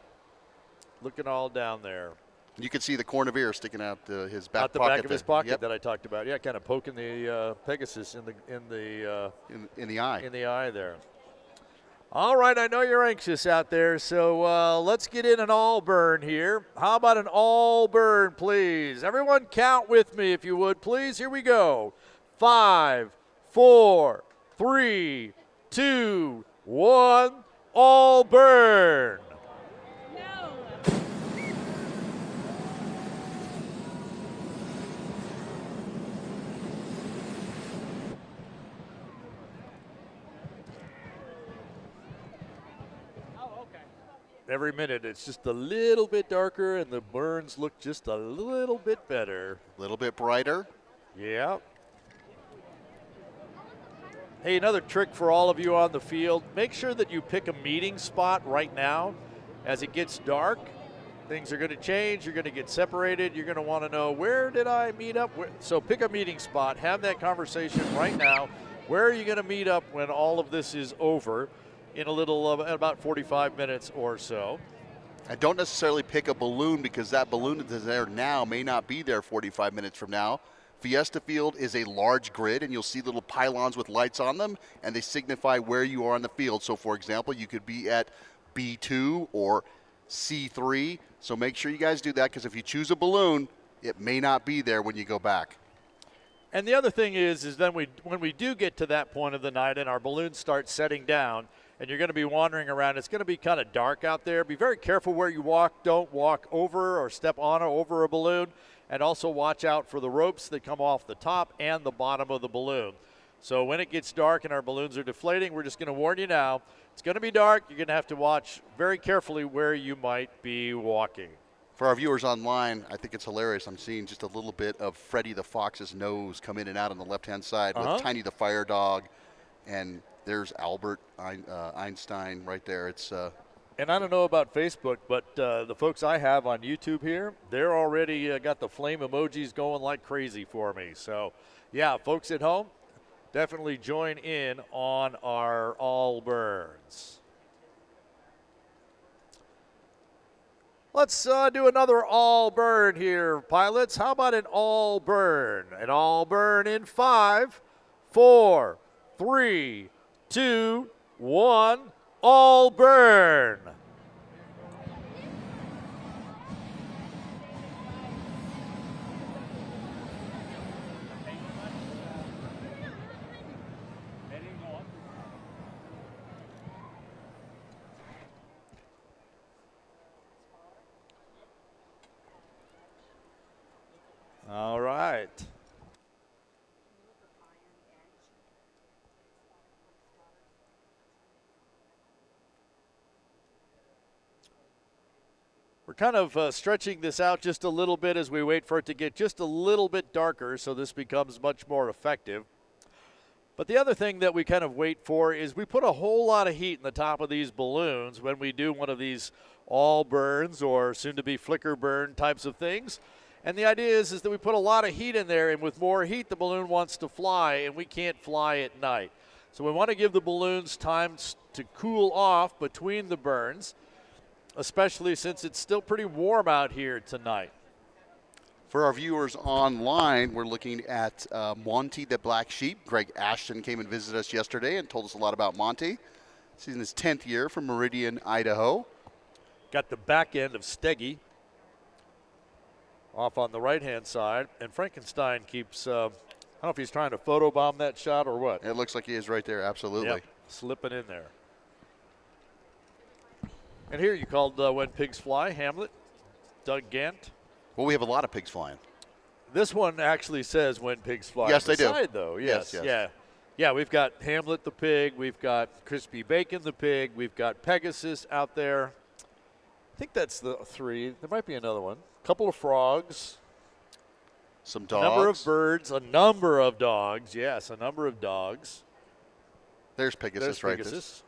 Speaker 2: Looking all down there.
Speaker 3: You can see the corn of ear sticking out his back
Speaker 2: out the
Speaker 3: pocket
Speaker 2: back of his
Speaker 3: there.
Speaker 2: pocket
Speaker 3: Yep.
Speaker 2: that I talked about. Yeah, kind of poking the Pegasus in the
Speaker 3: eye.
Speaker 2: In the eye there. All right, I know you're anxious out there, so let's get in an all burn here. How about an all burn, please? Everyone count with me if you would, please. Here we go. 5, 4, 3, 2, 1, all burn. Every minute it's just a little bit darker and the burns look just a little bit better.
Speaker 3: A little bit brighter.
Speaker 2: Yeah. Hey, another trick for all of you on the field, make sure that you pick a meeting spot right now. As it gets dark, things are going to change. You're going to get separated. You're going to want to know, where did I meet up? So pick a meeting spot. Have that conversation right now. Where are you going to meet up when all of this is over in about 45 minutes or so?
Speaker 3: And don't necessarily pick a balloon, because that balloon that is there now may not be there 45 minutes from now. Fiesta Field is a large grid, and you'll see little pylons with lights on them, and they signify where you are on the field. So, for example, you could be at B2 or C3. So make sure you guys do that, because if you choose a balloon, it may not be there when you go back.
Speaker 2: And the other thing is then when we do get to that point of the night and our balloons start setting down, and you're going to be wandering around, it's going to be kind of dark out there. Be very careful where you walk. Don't walk over or step on or over a balloon. And also watch out for the ropes that come off the top and the bottom of the balloon. So when it gets dark and our balloons are deflating, we're just going to warn you now. It's going to be dark. You're going to have to watch very carefully where you might be walking.
Speaker 3: For our viewers online, I think it's hilarious. I'm seeing just a little bit of Freddy the Fox's nose come in and out on the left-hand side with Tiny the Fire Dog. And there's Albert Einstein right there. It's
Speaker 2: And I don't know about Facebook, but the folks I have on YouTube here, they're already got the flame emojis going like crazy for me. So, yeah, folks at home, definitely join in on our all burns. Let's do another all burn here, pilots. How about an all burn? An all burn in 5, 4, 3, 2, 1. All burn. All right. We're kind of stretching this out just a little bit as we wait for it to get just a little bit darker, so this becomes much more effective. But the other thing that we kind of wait for is we put a whole lot of heat in the top of these balloons when we do one of these all burns or soon-to-be flicker burn types of things. And the idea is that we put a lot of heat in there, and with more heat, the balloon wants to fly, and we can't fly at night. So we want to give the balloons time to cool off between the burns, especially since it's still pretty warm out here tonight.
Speaker 3: For our viewers online, we're looking at Monty the Black Sheep. Greg Ashton came and visited us yesterday and told us a lot about Monty. He's in his 10th year from Meridian, Idaho.
Speaker 2: Got the back end of Steggy off on the right-hand side, and Frankenstein keeps, I don't know if he's trying to photobomb that shot or what.
Speaker 3: It looks like he is right there, absolutely.
Speaker 2: Yep, slipping in there. And here you called When Pigs Fly, Hamlet, Doug Gant.
Speaker 3: Well, we have a lot of pigs flying.
Speaker 2: This one actually says When Pigs Fly.
Speaker 3: Yes, they do.
Speaker 2: Side, though. Yes,
Speaker 3: yes.
Speaker 2: yeah. Yeah, we've got Hamlet the pig, we've got Crispy Bacon the pig, we've got Pegasus out there. I think that's the 3. There might be another one. A couple of frogs.
Speaker 3: Some dogs.
Speaker 2: A number of birds, a number of dogs. Yes, a number of dogs.
Speaker 3: There's Pegasus right there.
Speaker 2: Pegasus.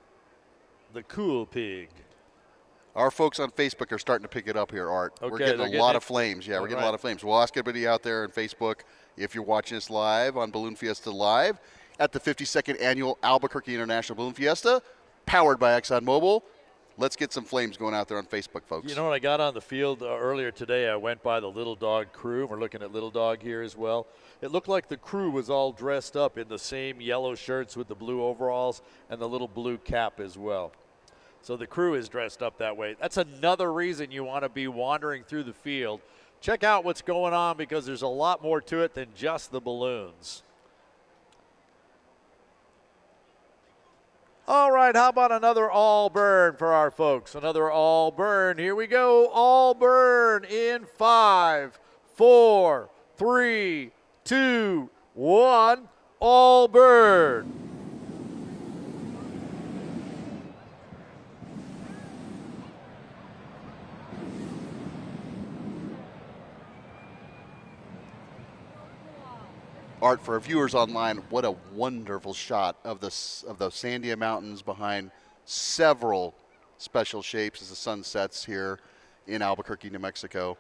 Speaker 2: The cool pig.
Speaker 3: Our folks on Facebook are starting to pick it up here, Art.
Speaker 2: Okay,
Speaker 3: we're getting a lot of flames. Yeah, we're getting a lot of flames. We'll ask everybody out there on Facebook, if you're watching us live on Balloon Fiesta Live at the 52nd Annual Albuquerque International Balloon Fiesta, powered by ExxonMobil. Let's get some flames going out there on Facebook, folks.
Speaker 2: You know, when I got on the field earlier today, I went by the Little Dog crew. We're looking at Little Dog here as well. It looked like the crew was all dressed up in the same yellow shirts with the blue overalls and the little blue cap as well. So the crew is dressed up that way. That's another reason you want to be wandering through the field. Check out what's going on, because there's a lot more to it than just the balloons. All right, how about another all burn for our folks? Another all burn. Here we go. All burn in 5, 4, 3, 2, 1. All burn.
Speaker 3: Art, for our viewers online, what a wonderful shot of the Sandia Mountains behind several special shapes as the sun sets here in Albuquerque, New Mexico.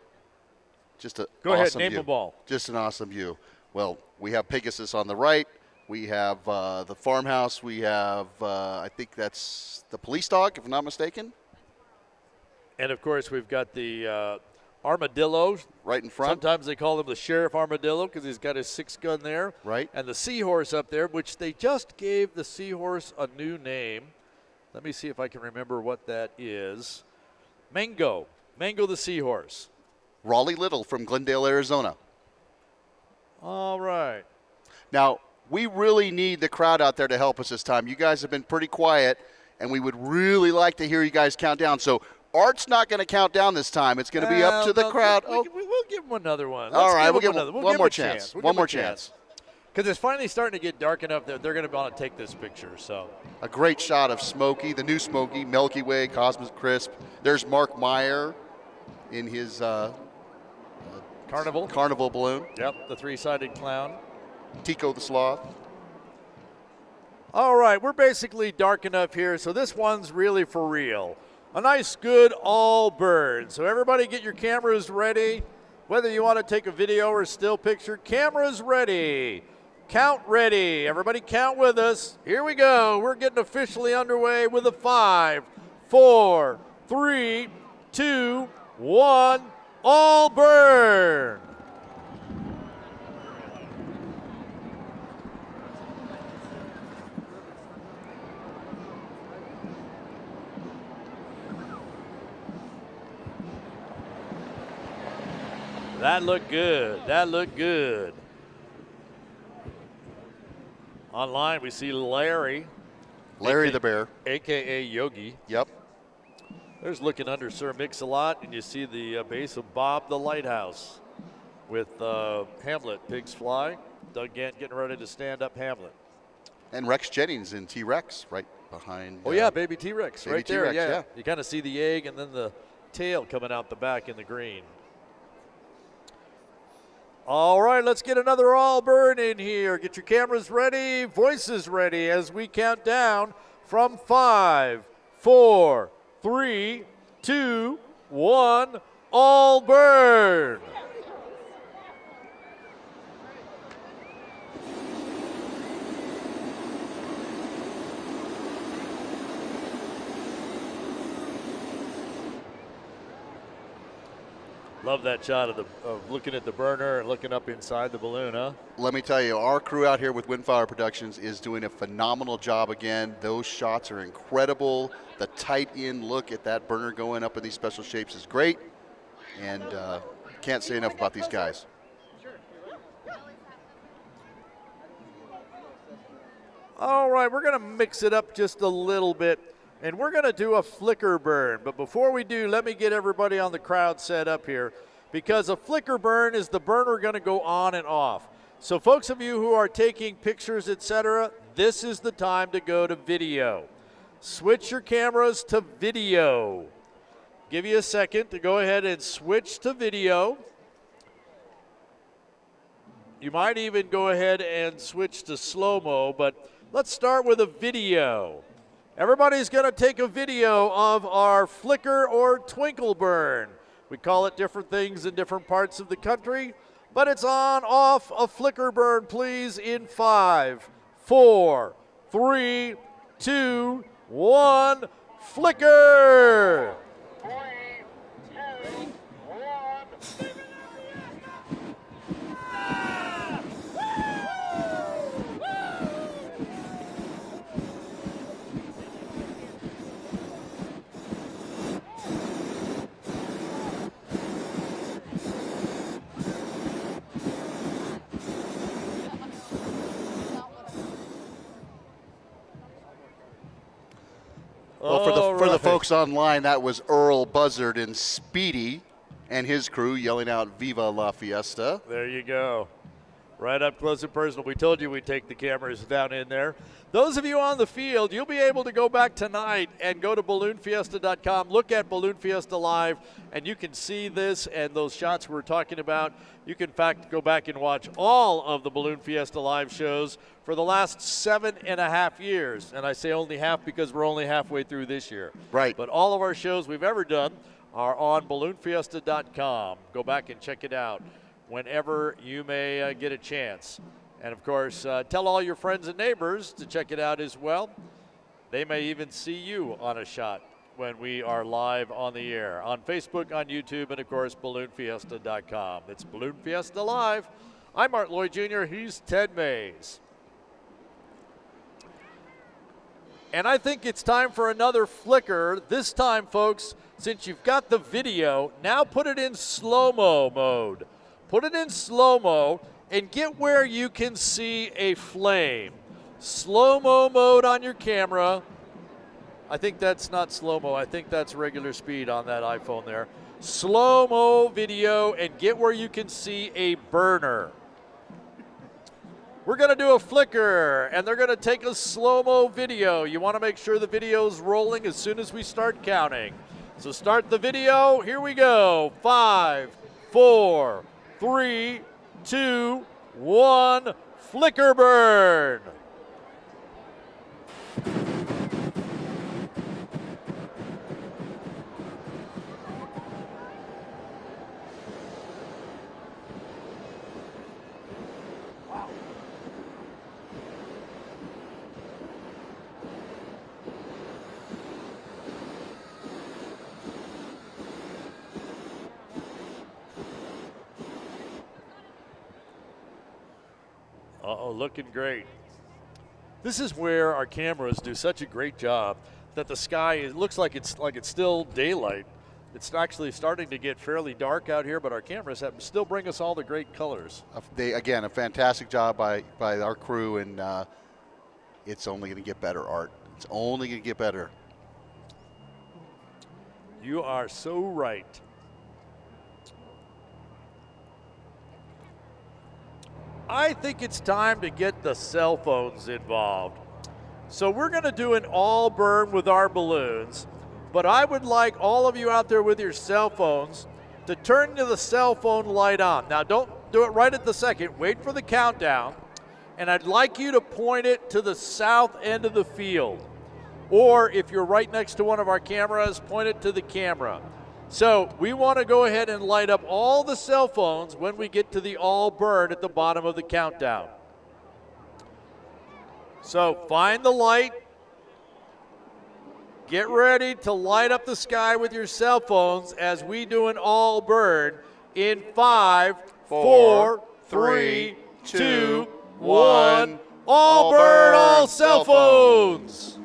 Speaker 3: Just an
Speaker 2: Go ahead,
Speaker 3: awesome
Speaker 2: name
Speaker 3: view.
Speaker 2: them all.
Speaker 3: Just an awesome view. Well, we have Pegasus on the right. We have the farmhouse. We have, I think that's the police dog, if I'm not mistaken.
Speaker 2: And, of course, we've got the armadillo.
Speaker 3: Right in front.
Speaker 2: Sometimes they call him the Sheriff Armadillo because he's got his 6-gun there.
Speaker 3: Right.
Speaker 2: And the seahorse up there, which they just gave the seahorse a new name. Let me see if I can remember what that is. Mango. Mango the seahorse.
Speaker 3: Raleigh Little from Glendale, Arizona.
Speaker 2: All right.
Speaker 3: Now, we really need the crowd out there to help us this time. You guys have been pretty quiet, and we would really like to hear you guys count down. So Art's not going to count down this time. It's going to be up to the crowd.
Speaker 2: We'll give him another one.
Speaker 3: All right,
Speaker 2: we'll
Speaker 3: give
Speaker 2: him
Speaker 3: one more chance. One more chance.
Speaker 2: Because it's finally starting to get dark enough that they're going to want to take this picture. So
Speaker 3: a great shot of Smokey, the new Smokey, Milky Way, Cosmic Crisp. There's Mark Meyer in his Carnival balloon.
Speaker 2: Yep, the 3-sided clown.
Speaker 3: Tico the Sloth.
Speaker 2: All right, we're basically dark enough here, so this one's really for real. A nice, good all bird. So everybody get your cameras ready. Whether you want to take a video or still picture, cameras ready. Count ready. Everybody count with us. Here we go. We're getting officially underway with a 5, 4, 3, 2, 1, all burn. That looked good. That looked good. Online, we see Larry.
Speaker 3: Larry the Bear.
Speaker 2: A.K.A. Yogi.
Speaker 3: Yep.
Speaker 2: There's looking under Sir Mix-a-Lot, and you see the base of Bob the Lighthouse with Hamlet, Pigs Fly. Doug Gant getting ready to stand up Hamlet.
Speaker 3: And Rex Jennings in T-Rex right behind.
Speaker 2: Oh, yeah, baby T-Rex right there.
Speaker 3: T-Rex, yeah.
Speaker 2: You kind of see the egg and then the tail coming out the back in the green. All right, let's get another all burn in here. Get your cameras ready, voices ready as we count down from 5, 4, 3, 2, 1, all burn. Love that shot of looking at the burner and looking up inside the balloon, huh?
Speaker 3: Let me tell you, our crew out here with Windfire Productions is doing a phenomenal job again. Those shots are incredible. The tight-in look at that burner going up in these special shapes is great. And can't say enough about these guys.
Speaker 2: All right, we're going to mix it up just a little bit. And we're going to do a flicker burn. But before we do, let me get everybody on the crowd set up here. Because a flicker burn is the burner going to go on and off. So folks of you who are taking pictures, etc., this is the time to go to video. Switch your cameras to video. Give you a second to go ahead and switch to video. You might even go ahead and switch to slow-mo, but let's start with a video. Everybody's going to take a video of our flicker or twinkle burn. We call it different things in different parts of the country, but it's on, off, a flicker burn, please, in 5, 4, 3, 2, 1, flicker! 3, 2, 1.
Speaker 3: Well, for the folks online, that was Earl Buzzard and Speedy and his crew yelling out "Viva la Fiesta."
Speaker 2: There you go. Right up close and personal. We told you we'd take the cameras down in there. Those of you on the field, you'll be able to go back tonight and go to balloonfiesta.com, look at Balloon Fiesta Live, and you can see this and those shots we're talking about. You can, in fact, go back and watch all of the Balloon Fiesta Live shows for the last 7.5 years. And I say only half because we're only halfway through this year.
Speaker 3: Right.
Speaker 2: But all of our shows we've ever done are on balloonfiesta.com. Go back and check it out whenever you may get a chance. And, of course, tell all your friends and neighbors to check it out as well. They may even see you on a shot when we are live on the air on Facebook, on YouTube, and, of course, balloonfiesta.com. It's Balloon Fiesta Live. I'm Art Lloyd Jr. He's Ted Maes. And I think it's time for another flicker. This time, folks, since you've got the video, now put it in slow-mo mode. Put it in slow-mo and get where you can see a flame. Slow-mo mode on your camera. I think that's not slow-mo. I think that's regular speed on that iPhone there. Slow-mo video and get where you can see a burner. We're going to do a flicker, and they're going to take a slow-mo video. You want to make sure the video's rolling as soon as we start counting. So start the video. Here we go. 5, 4, 3, 2, 1. Flicker burn. Uh-oh, looking great. This is where our cameras do such a great job that the sky, it looks like it's still daylight. It's actually starting to get fairly dark out here, but our cameras still bring us all the great colors.
Speaker 3: Again, a fantastic job by our crew, and it's only going to get better, Art. It's only going to get better.
Speaker 2: You are so right. I think it's time to get the cell phones involved. So we're going to do an all burn with our balloons, but I would like all of you out there with your cell phones to turn the cell phone light on. Now, don't do it right at the second. Wait for the countdown, and I'd like you to point it to the south end of the field. Or if you're right next to one of our cameras, point it to the camera. So we want to go ahead and light up all the cell phones when we get to the all burn at the bottom of the countdown. So find the light. Get ready to light up the sky with your cell phones as we do an all burn in 5, 4, 3, 2, 1. All burn all cell phones.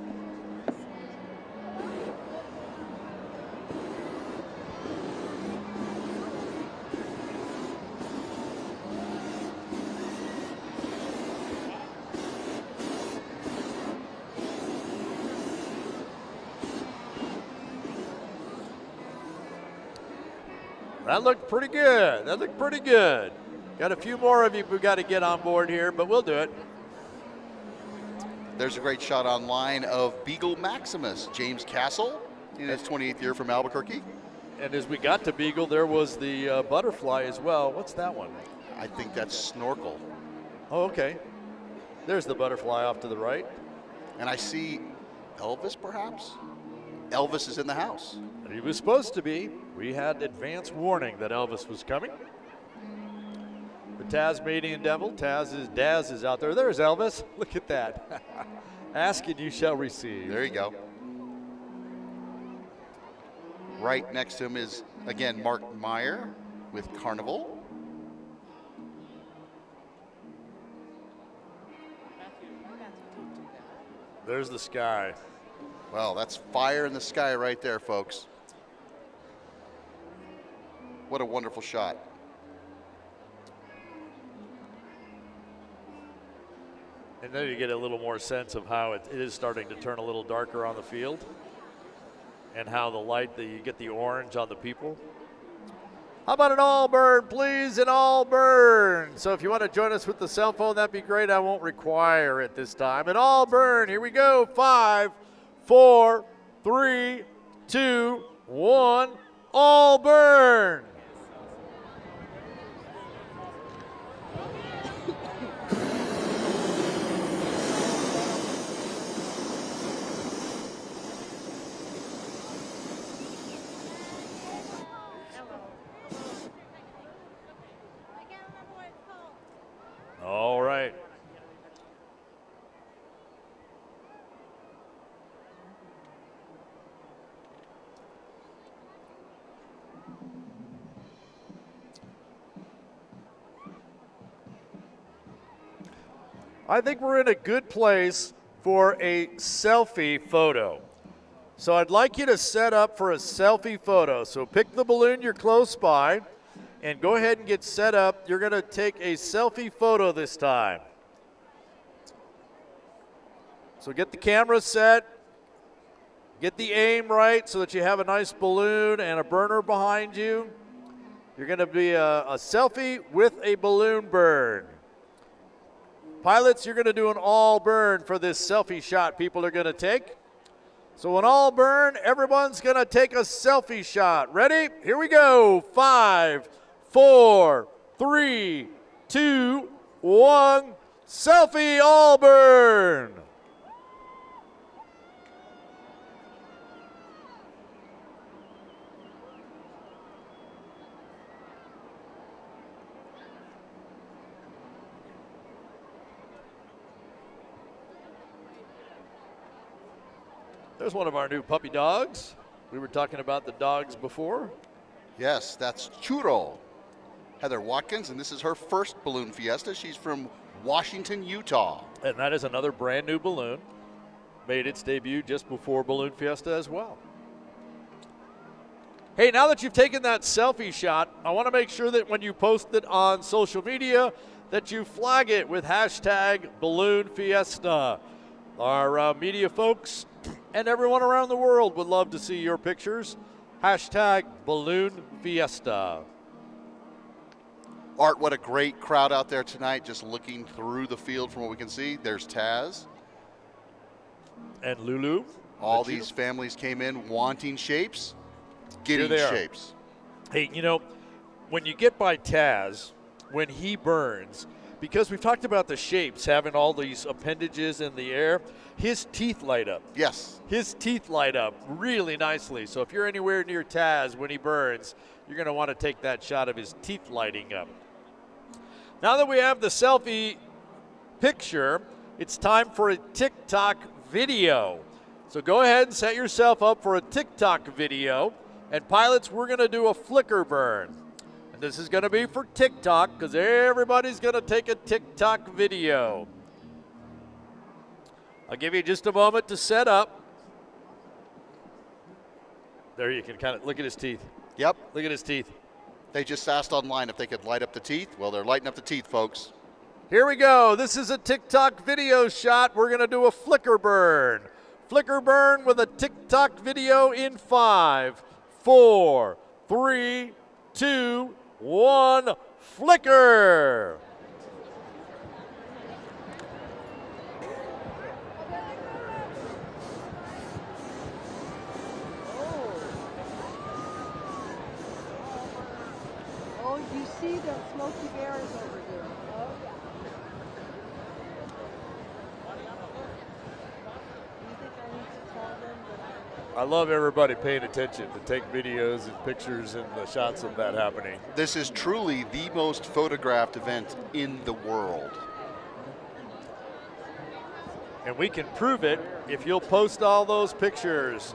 Speaker 2: That looked pretty good. That looked pretty good. Got a few more of you we've got to get on board here, but we'll do it.
Speaker 3: There's a great shot online of Beagle Maximus, James Castle, in his 28th year from Albuquerque.
Speaker 2: And as we got to Beagle, there was the butterfly as well. What's that one?
Speaker 3: I think that's Snorkel.
Speaker 2: Oh, okay. There's the butterfly off to the right.
Speaker 3: And I see Elvis, perhaps? Elvis is in the house.
Speaker 2: He was supposed to be. We had advance warning that Elvis was coming. The Tasmanian Devil, Daz is out there. There's Elvis. Look at that. Ask and you shall receive.
Speaker 3: There you go. Right next to him is, again, Mark Meyer with Carnival.
Speaker 2: There's the sky.
Speaker 3: Well, that's fire in the sky right there, folks. What a wonderful shot.
Speaker 2: And then you get a little more sense of how it is starting to turn a little darker on the field and how the light, you get the orange on the people. How about an all burn, please? An all burn. So if you want to join us with the cell phone, that'd be great. I won't require it this time. An all burn. Here we go. 5, 4, 3, 2, 1. All burn. All right. I think we're in a good place for a selfie photo. So I'd like you to set up for a selfie photo. So pick the balloon you're close by and go ahead and get set up. You're going to take a selfie photo this time. So get the camera set, get the aim right so that you have a nice balloon and a burner behind you. You're going to be a selfie with a balloon burn. Pilots, you're going to do an all burn for this selfie shot people are going to take. So an all burn, everyone's going to take a selfie shot. Ready? Here we go. 5, 4, 3, 2, 1. Selfie all burn. There's one of our new puppy dogs. We were talking about the dogs before.
Speaker 3: Yes, that's Churro, Heather Watkins, and this is her first balloon fiesta. She's from Washington, Utah.
Speaker 2: And that is another brand new balloon. Made its debut just before Balloon Fiesta as well. Hey, now that you've taken that selfie shot, I want to make sure that when you post it on social media that you flag it with hashtag Balloon Fiesta. Our media folks and everyone around the world would love to see your pictures. Hashtag Balloon Fiesta.
Speaker 3: Art, what a great crowd out there tonight, just looking through the field from what we can see. There's Taz.
Speaker 2: And Lulu.
Speaker 3: All these families came in wanting shapes, getting shapes.
Speaker 2: Hey, you know, when you get by Taz, when he burns, because we've talked about the shapes having all these appendages in the air, his teeth light up.
Speaker 3: Yes.
Speaker 2: His teeth light up really nicely. So if you're anywhere near Taz when he burns, you're going to want to take that shot of his teeth lighting up. Now that we have the selfie picture, it's time for a TikTok video. So go ahead and set yourself up for a TikTok video. And pilots, we're going to do a flicker burn. And this is going to be for TikTok because everybody's going to take a TikTok video. I'll give you just a moment to set up. There you can kind of look at his teeth.
Speaker 3: Yep.
Speaker 2: Look at his teeth.
Speaker 3: They just asked online if they could light up the teeth. Well, they're lighting up the teeth, folks.
Speaker 2: Here we go. This is a TikTok video shot. We're going to do a flicker burn. Flicker burn with a TikTok video in 5, 4, 3, 2, 1. Flicker.
Speaker 8: Oh, you see the Smoky Bears over here. Oh, yeah. Do you think I need to tell them that
Speaker 2: I love everybody paying attention to take videos and pictures and the shots of that happening.
Speaker 3: This is truly the most photographed event in the world.
Speaker 2: And we can prove it if you'll post all those pictures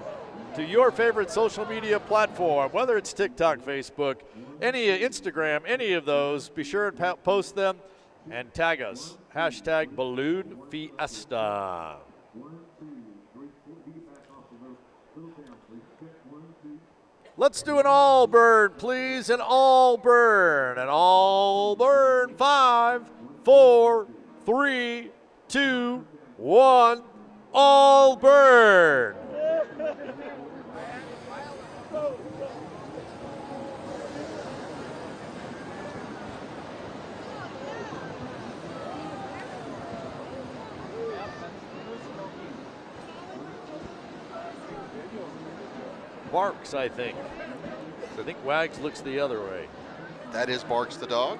Speaker 2: to your favorite social media platform, whether it's TikTok, Facebook, any Instagram, any of those. Be sure and post them and tag us. Hashtag Balloon Fiesta. Let's do an all burn, please. An all burn. An all burn. 5, 4, 3, 2, 1. All burn. Barks, I think. I think Wags looks the other way.
Speaker 3: That is Barks the dog.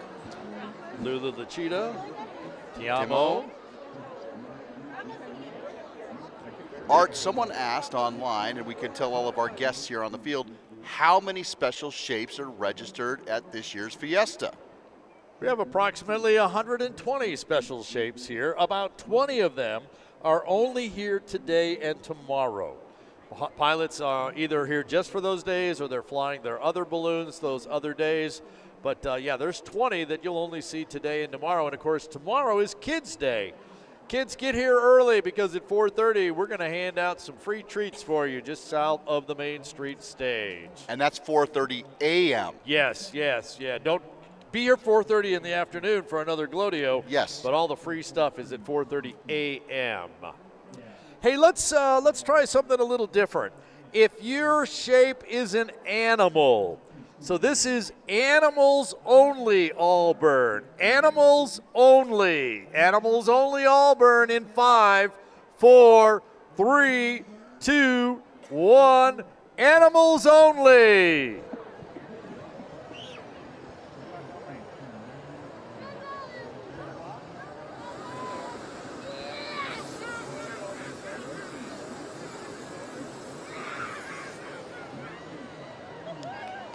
Speaker 2: Lulu the cheetah. Tiamo.
Speaker 3: Timo. Art, someone asked online, and we can tell all of our guests here on the field, how many special shapes are registered at this year's Fiesta?
Speaker 2: We have approximately 120 special shapes here. About 20 of them are only here today and tomorrow. Pilots are either here just for those days or they're flying their other balloons those other days. But yeah, there's 20 that you'll only see today and tomorrow. And of course, tomorrow is Kids Day. Kids, get here early because at 4:30 we're going to hand out some free treats for you just south of the Main Street stage.
Speaker 3: And that's 4:30 a.m.
Speaker 2: Yes, yeah. Don't be here 4:30 in the afternoon for another Glowdeo.
Speaker 3: Yes.
Speaker 2: But all the free stuff is at 4:30 a.m. Hey, let's try something a little different. If your shape is an animal, so this is animals only Allburn. Animals only. Animals only Allburn in 5, 4, 3, 2, 1. Animals only.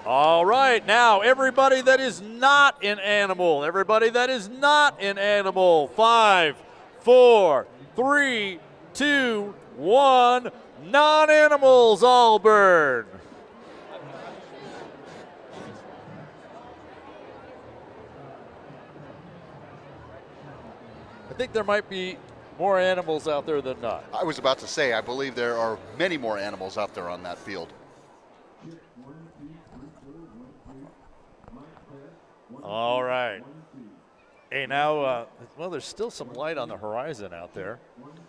Speaker 2: All right, now everybody that is not an animal, 5, 4, 3, 2, 1, non-animals Allburn. I think there might be more animals out there than not.
Speaker 3: I was about to say, I believe there are many more animals out there on that field.
Speaker 2: All right. Hey, now, well, there's still some light on the horizon out there.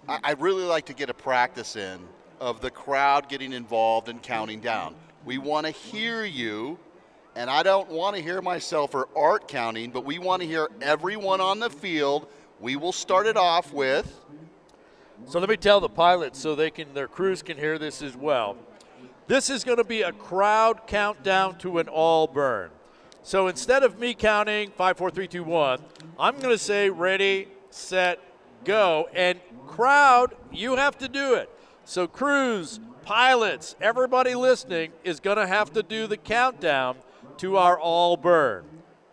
Speaker 3: I'd really like to get a practice in of the crowd getting involved and counting down. We want to hear you, and I don't want to hear myself or Art counting, but we want to hear everyone on the field. We will start it off with.
Speaker 2: So let me tell the pilots so their crews can hear this as well. This is going to be a crowd countdown to an Allburn. So instead of me counting 5, 4, 3, 2, 1, I'm going to say ready, set, go. And crowd, you have to do it. So crews, pilots, everybody listening is going to have to do the countdown to our Allburn.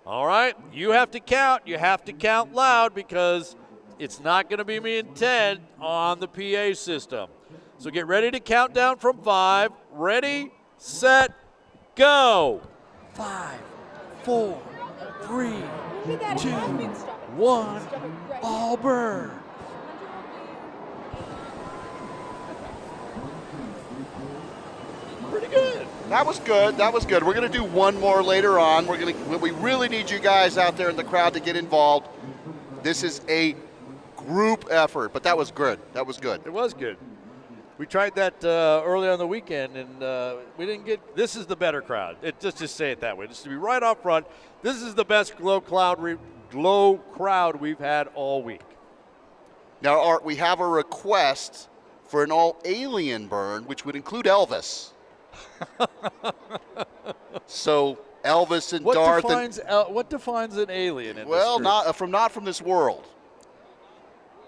Speaker 2: All right? You have to count. You have to count loud because it's not going to be me and Ted on the PA system. So get ready to count down from 5. Ready, set, go. 5, 4, 3, 2, 1, Allburn. Pretty good.
Speaker 3: That was good. We're going to do one more later on. We really need you guys out there in the crowd to get involved. This is a group effort, but that was good.
Speaker 2: It was good. We tried that early on the weekend, and we didn't get. This is the better crowd. Just say it that way. Just to be right up front. This is the best glow crowd we've had all week.
Speaker 3: Now, Art, we have a request for an all-alien burn, which would include Elvis. So Elvis and Darth.
Speaker 2: What defines an alien?
Speaker 3: Not from this world.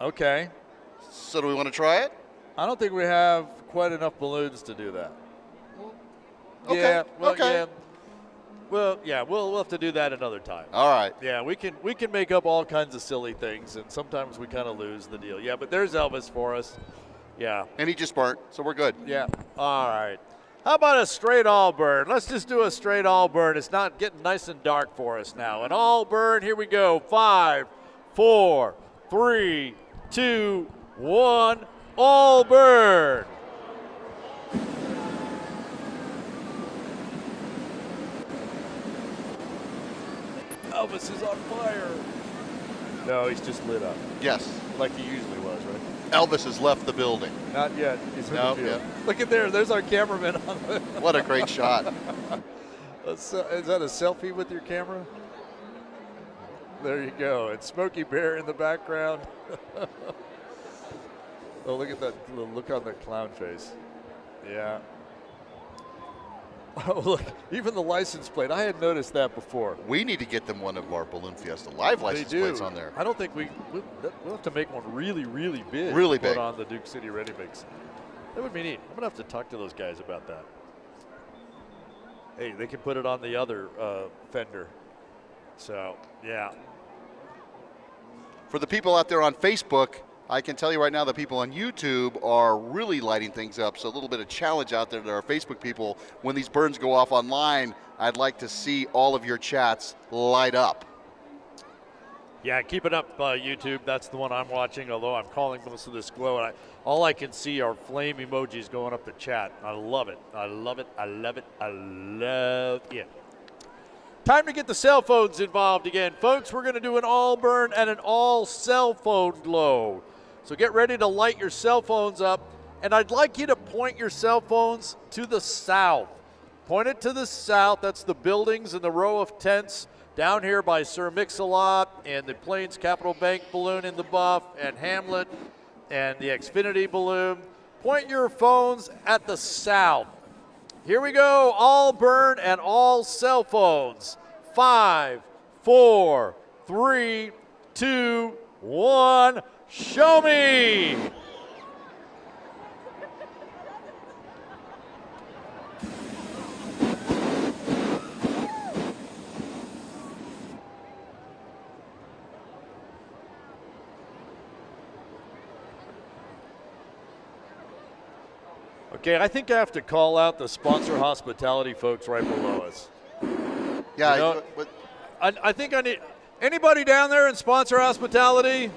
Speaker 2: Okay.
Speaker 3: So do we want to try it?
Speaker 2: I don't think we have quite enough balloons to do that.
Speaker 3: Okay.
Speaker 2: Yeah. Well,
Speaker 3: okay.
Speaker 2: yeah. Well, yeah. We'll have to do that another time.
Speaker 3: All right.
Speaker 2: Yeah, we can make up all kinds of silly things, and sometimes we kind of lose the deal. Yeah, but there's Elvis for us. Yeah.
Speaker 3: And he just burnt, so we're good.
Speaker 2: Yeah. All right. How about a straight Allburn? Let's just do a straight Allburn. It's not getting nice and dark for us now. An Allburn. Here we go. 5, 4, 3, 2, 1. Allburn. Elvis is on fire. No, he's just lit up.
Speaker 3: Yes.
Speaker 2: Like he usually was, right?
Speaker 3: Elvis has left the building.
Speaker 2: Not yet. He's in the
Speaker 3: Nope,
Speaker 2: field.
Speaker 3: yeah.
Speaker 2: Look at there. There's our cameraman on the.
Speaker 3: What a great shot.
Speaker 2: Is that a selfie with your camera? There you go. And Smokey Bear in the background. Oh, look at that little look on the clown face. Yeah. Oh, look, even the license plate. I had noticed that before.
Speaker 3: We need to get them one of our Balloon Fiesta Live license plates on there.
Speaker 2: I don't think we'll have to make one really, really big.
Speaker 3: Really
Speaker 2: to
Speaker 3: big.
Speaker 2: Put on the Duke City Ready Mix. That would be neat. I'm going to have to talk to those guys about that. Hey, they can put it on the other fender. So, yeah.
Speaker 3: For the people out there on Facebook, I can tell you right now the people on YouTube are really lighting things up. So a little bit of challenge out there to our Facebook people. When these burns go off online, I'd like to see all of your chats light up.
Speaker 2: Yeah, keep it up, YouTube. That's the one I'm watching, although I'm calling most of this glow. And all I can see are flame emojis going up the chat. I love it. I love it. I love it. I love it. Time to get the cell phones involved again. Folks, we're going to do an all burn and an all cell phone glow. So get ready to light your cell phones up. And I'd like you to point your cell phones to the south. Point it to the south. That's the buildings and the row of tents down here by Sir Mix-a-Lot and the Plains Capital Bank balloon in the buff and Hamlet and the Xfinity balloon. Point your phones at the south. Here we go, all burn and all cell phones. 5, 4, 3, 2, 1, show me! Okay, I think I have to call out the sponsor hospitality folks right below us.
Speaker 3: Yeah,
Speaker 2: you know, I think I need anybody down there in sponsor hospitality.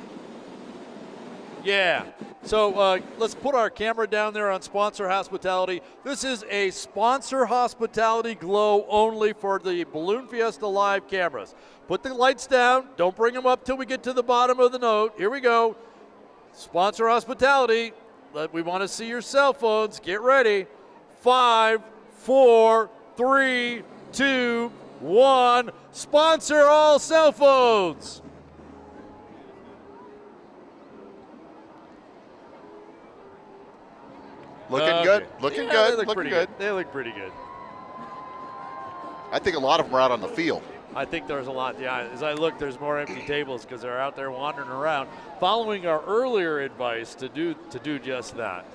Speaker 2: Yeah. So let's put our camera down there on sponsor hospitality. This is a sponsor hospitality glow only for the Balloon Fiesta Live cameras. Put the lights down. Don't bring them up till we get to the bottom of the note. Here we go. Sponsor hospitality. We want to see your cell phones. Get ready. 5, 4, 3, 2, 1. Sponsor all cell phones.
Speaker 3: Looking good. Looking good.
Speaker 2: They look
Speaker 3: Looking
Speaker 2: pretty
Speaker 3: good.
Speaker 2: They look pretty good.
Speaker 3: I think a lot of them are out on the field.
Speaker 2: I think there's a lot. Yeah, as I look, there's more empty tables because they're out there wandering around, following our earlier advice to do just that.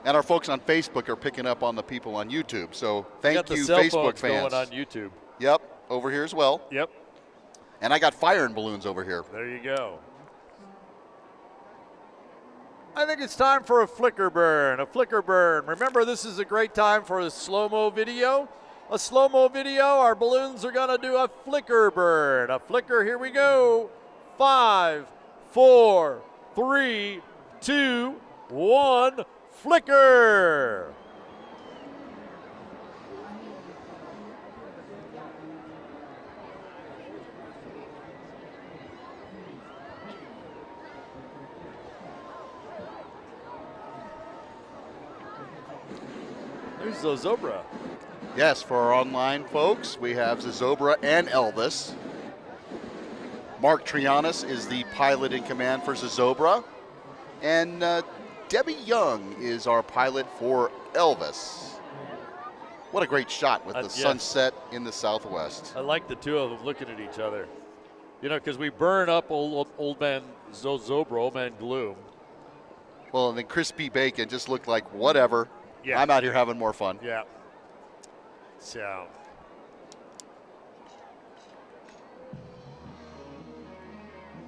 Speaker 3: And our folks on Facebook are picking up on the people on YouTube. So thank you,
Speaker 2: cell
Speaker 3: Facebook
Speaker 2: phones
Speaker 3: fans.
Speaker 2: going on YouTube.
Speaker 3: Yep, over here as well.
Speaker 2: Yep.
Speaker 3: And I got fire and balloons over here.
Speaker 2: There you go. I think it's time for a flicker burn. A flicker burn. Remember, this is a great time for a slow-mo video. A slow-mo video, our balloons are going to do a flicker burn. A flicker, here we go. 5, 4, 3, 2, 1, flicker. There's Zozobra.
Speaker 3: Yes, for our online folks, we have Zozobra and Elvis. Mark Trianis is the pilot in command for Zozobra. And Debbie Young is our pilot for Elvis. What a great shot with the sunset in the southwest.
Speaker 2: I like the two of them looking at each other. You know, because we burn up old man Zozobra, old man Gloom.
Speaker 3: Well, and then Crispy Bacon just looked like whatever.
Speaker 2: Yeah.
Speaker 3: I'm out here having more fun.
Speaker 2: Yeah. So.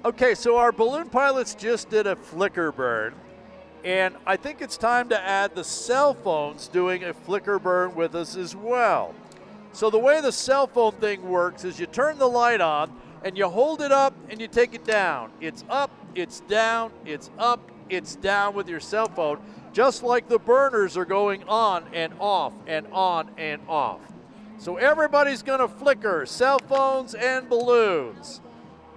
Speaker 2: Okay, so our balloon pilots just did a flicker burn, and I think it's time to add the cell phones doing a flicker burn with us as well. So the way the cell phone thing works is you turn the light on, and you hold it up, and you take it down. It's up, it's down, it's up, it's down with your cell phone, just like the burners are going on and off and on and off. So everybody's going to flicker, cell phones and balloons.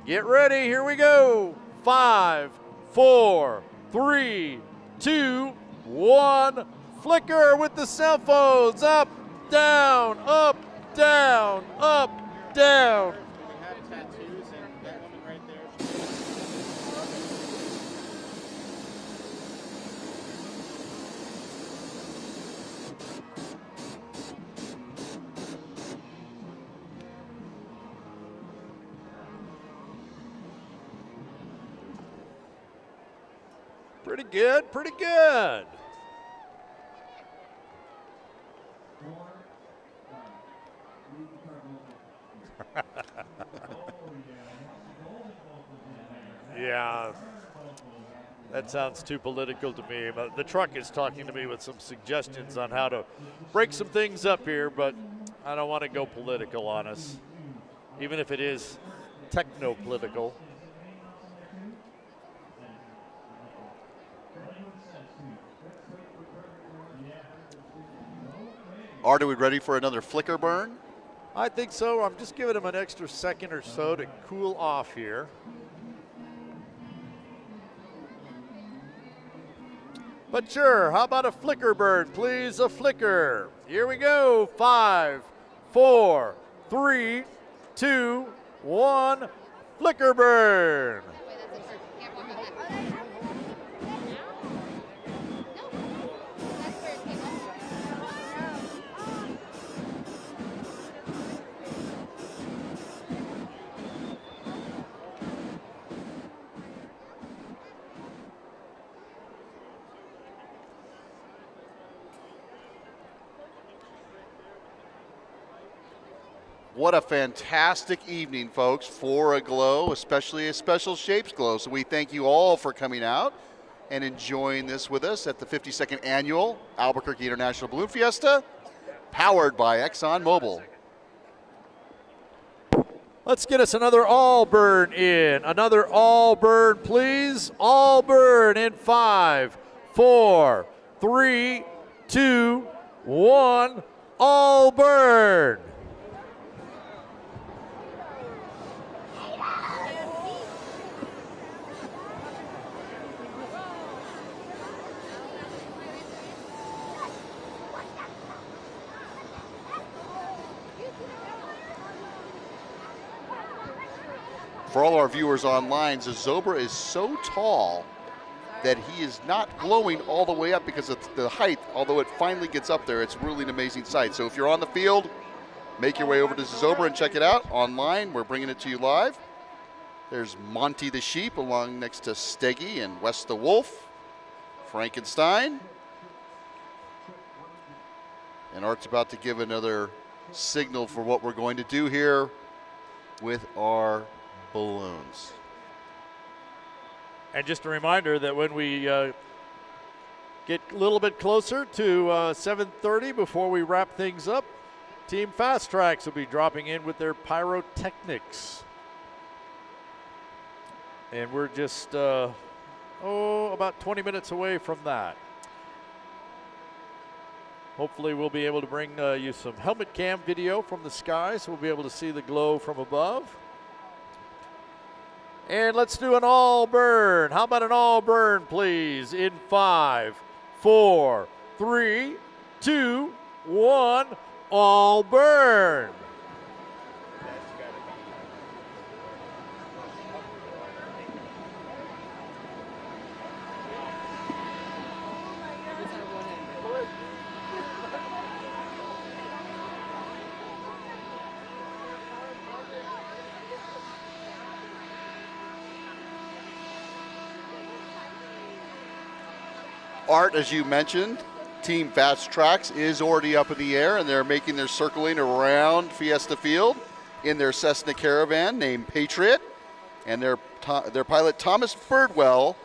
Speaker 2: Get ready, here we go. 5, 4, 3, 2, 1. Flicker with the cell phones. Up, down, up, down, up, down. Pretty good, pretty good. Yeah, that sounds too political to me. But the truck is talking to me with some suggestions on how to break some things up here, but I don't want to go political on us, even if it is techno-political.
Speaker 3: Art, are we ready for another flicker burn?
Speaker 2: I think so. I'm just giving him an extra second or so to cool off here. But sure, how about a flicker burn, please? A flicker. Here we go. 5, 4, 3, 2, 1. Flicker burn.
Speaker 3: What a fantastic evening, folks, for a glow, especially a special shapes glow. So we thank you all for coming out and enjoying this with us at the 52nd annual Albuquerque International Balloon Fiesta, powered by ExxonMobil.
Speaker 2: Let's get us another all burn in. Another all burn, please. All burn in 5, 4, 3, 2, 1. All burn.
Speaker 3: For all our viewers online, Zozobra is so tall that he is not glowing all the way up because of the height. Although it finally gets up there, it's really an amazing sight. So if you're on the field, make your way over to Zozobra and check it out. Online, we're bringing it to you live. There's Monty the Sheep along next to Steggy and Wes the Wolf, Frankenstein. And Art's about to give another signal for what we're going to do here with our balloons.
Speaker 2: And just a reminder that when we get a little bit closer to 7:30 before we wrap things up, Team Fastrax will be dropping in with their pyrotechnics. And we're just about 20 minutes away from that. Hopefully we'll be able to bring you some helmet cam video from the sky, so we'll be able to see the glow from above. And let's do an all burn. How about an all burn, please? In 5, 4, 3, 2, 1. All burn.
Speaker 3: Art, as you mentioned, Team Fastrax is already up in the air, and they're making their circling around Fiesta Field in their Cessna Caravan named Patriot. And their pilot, Thomas Birdwell,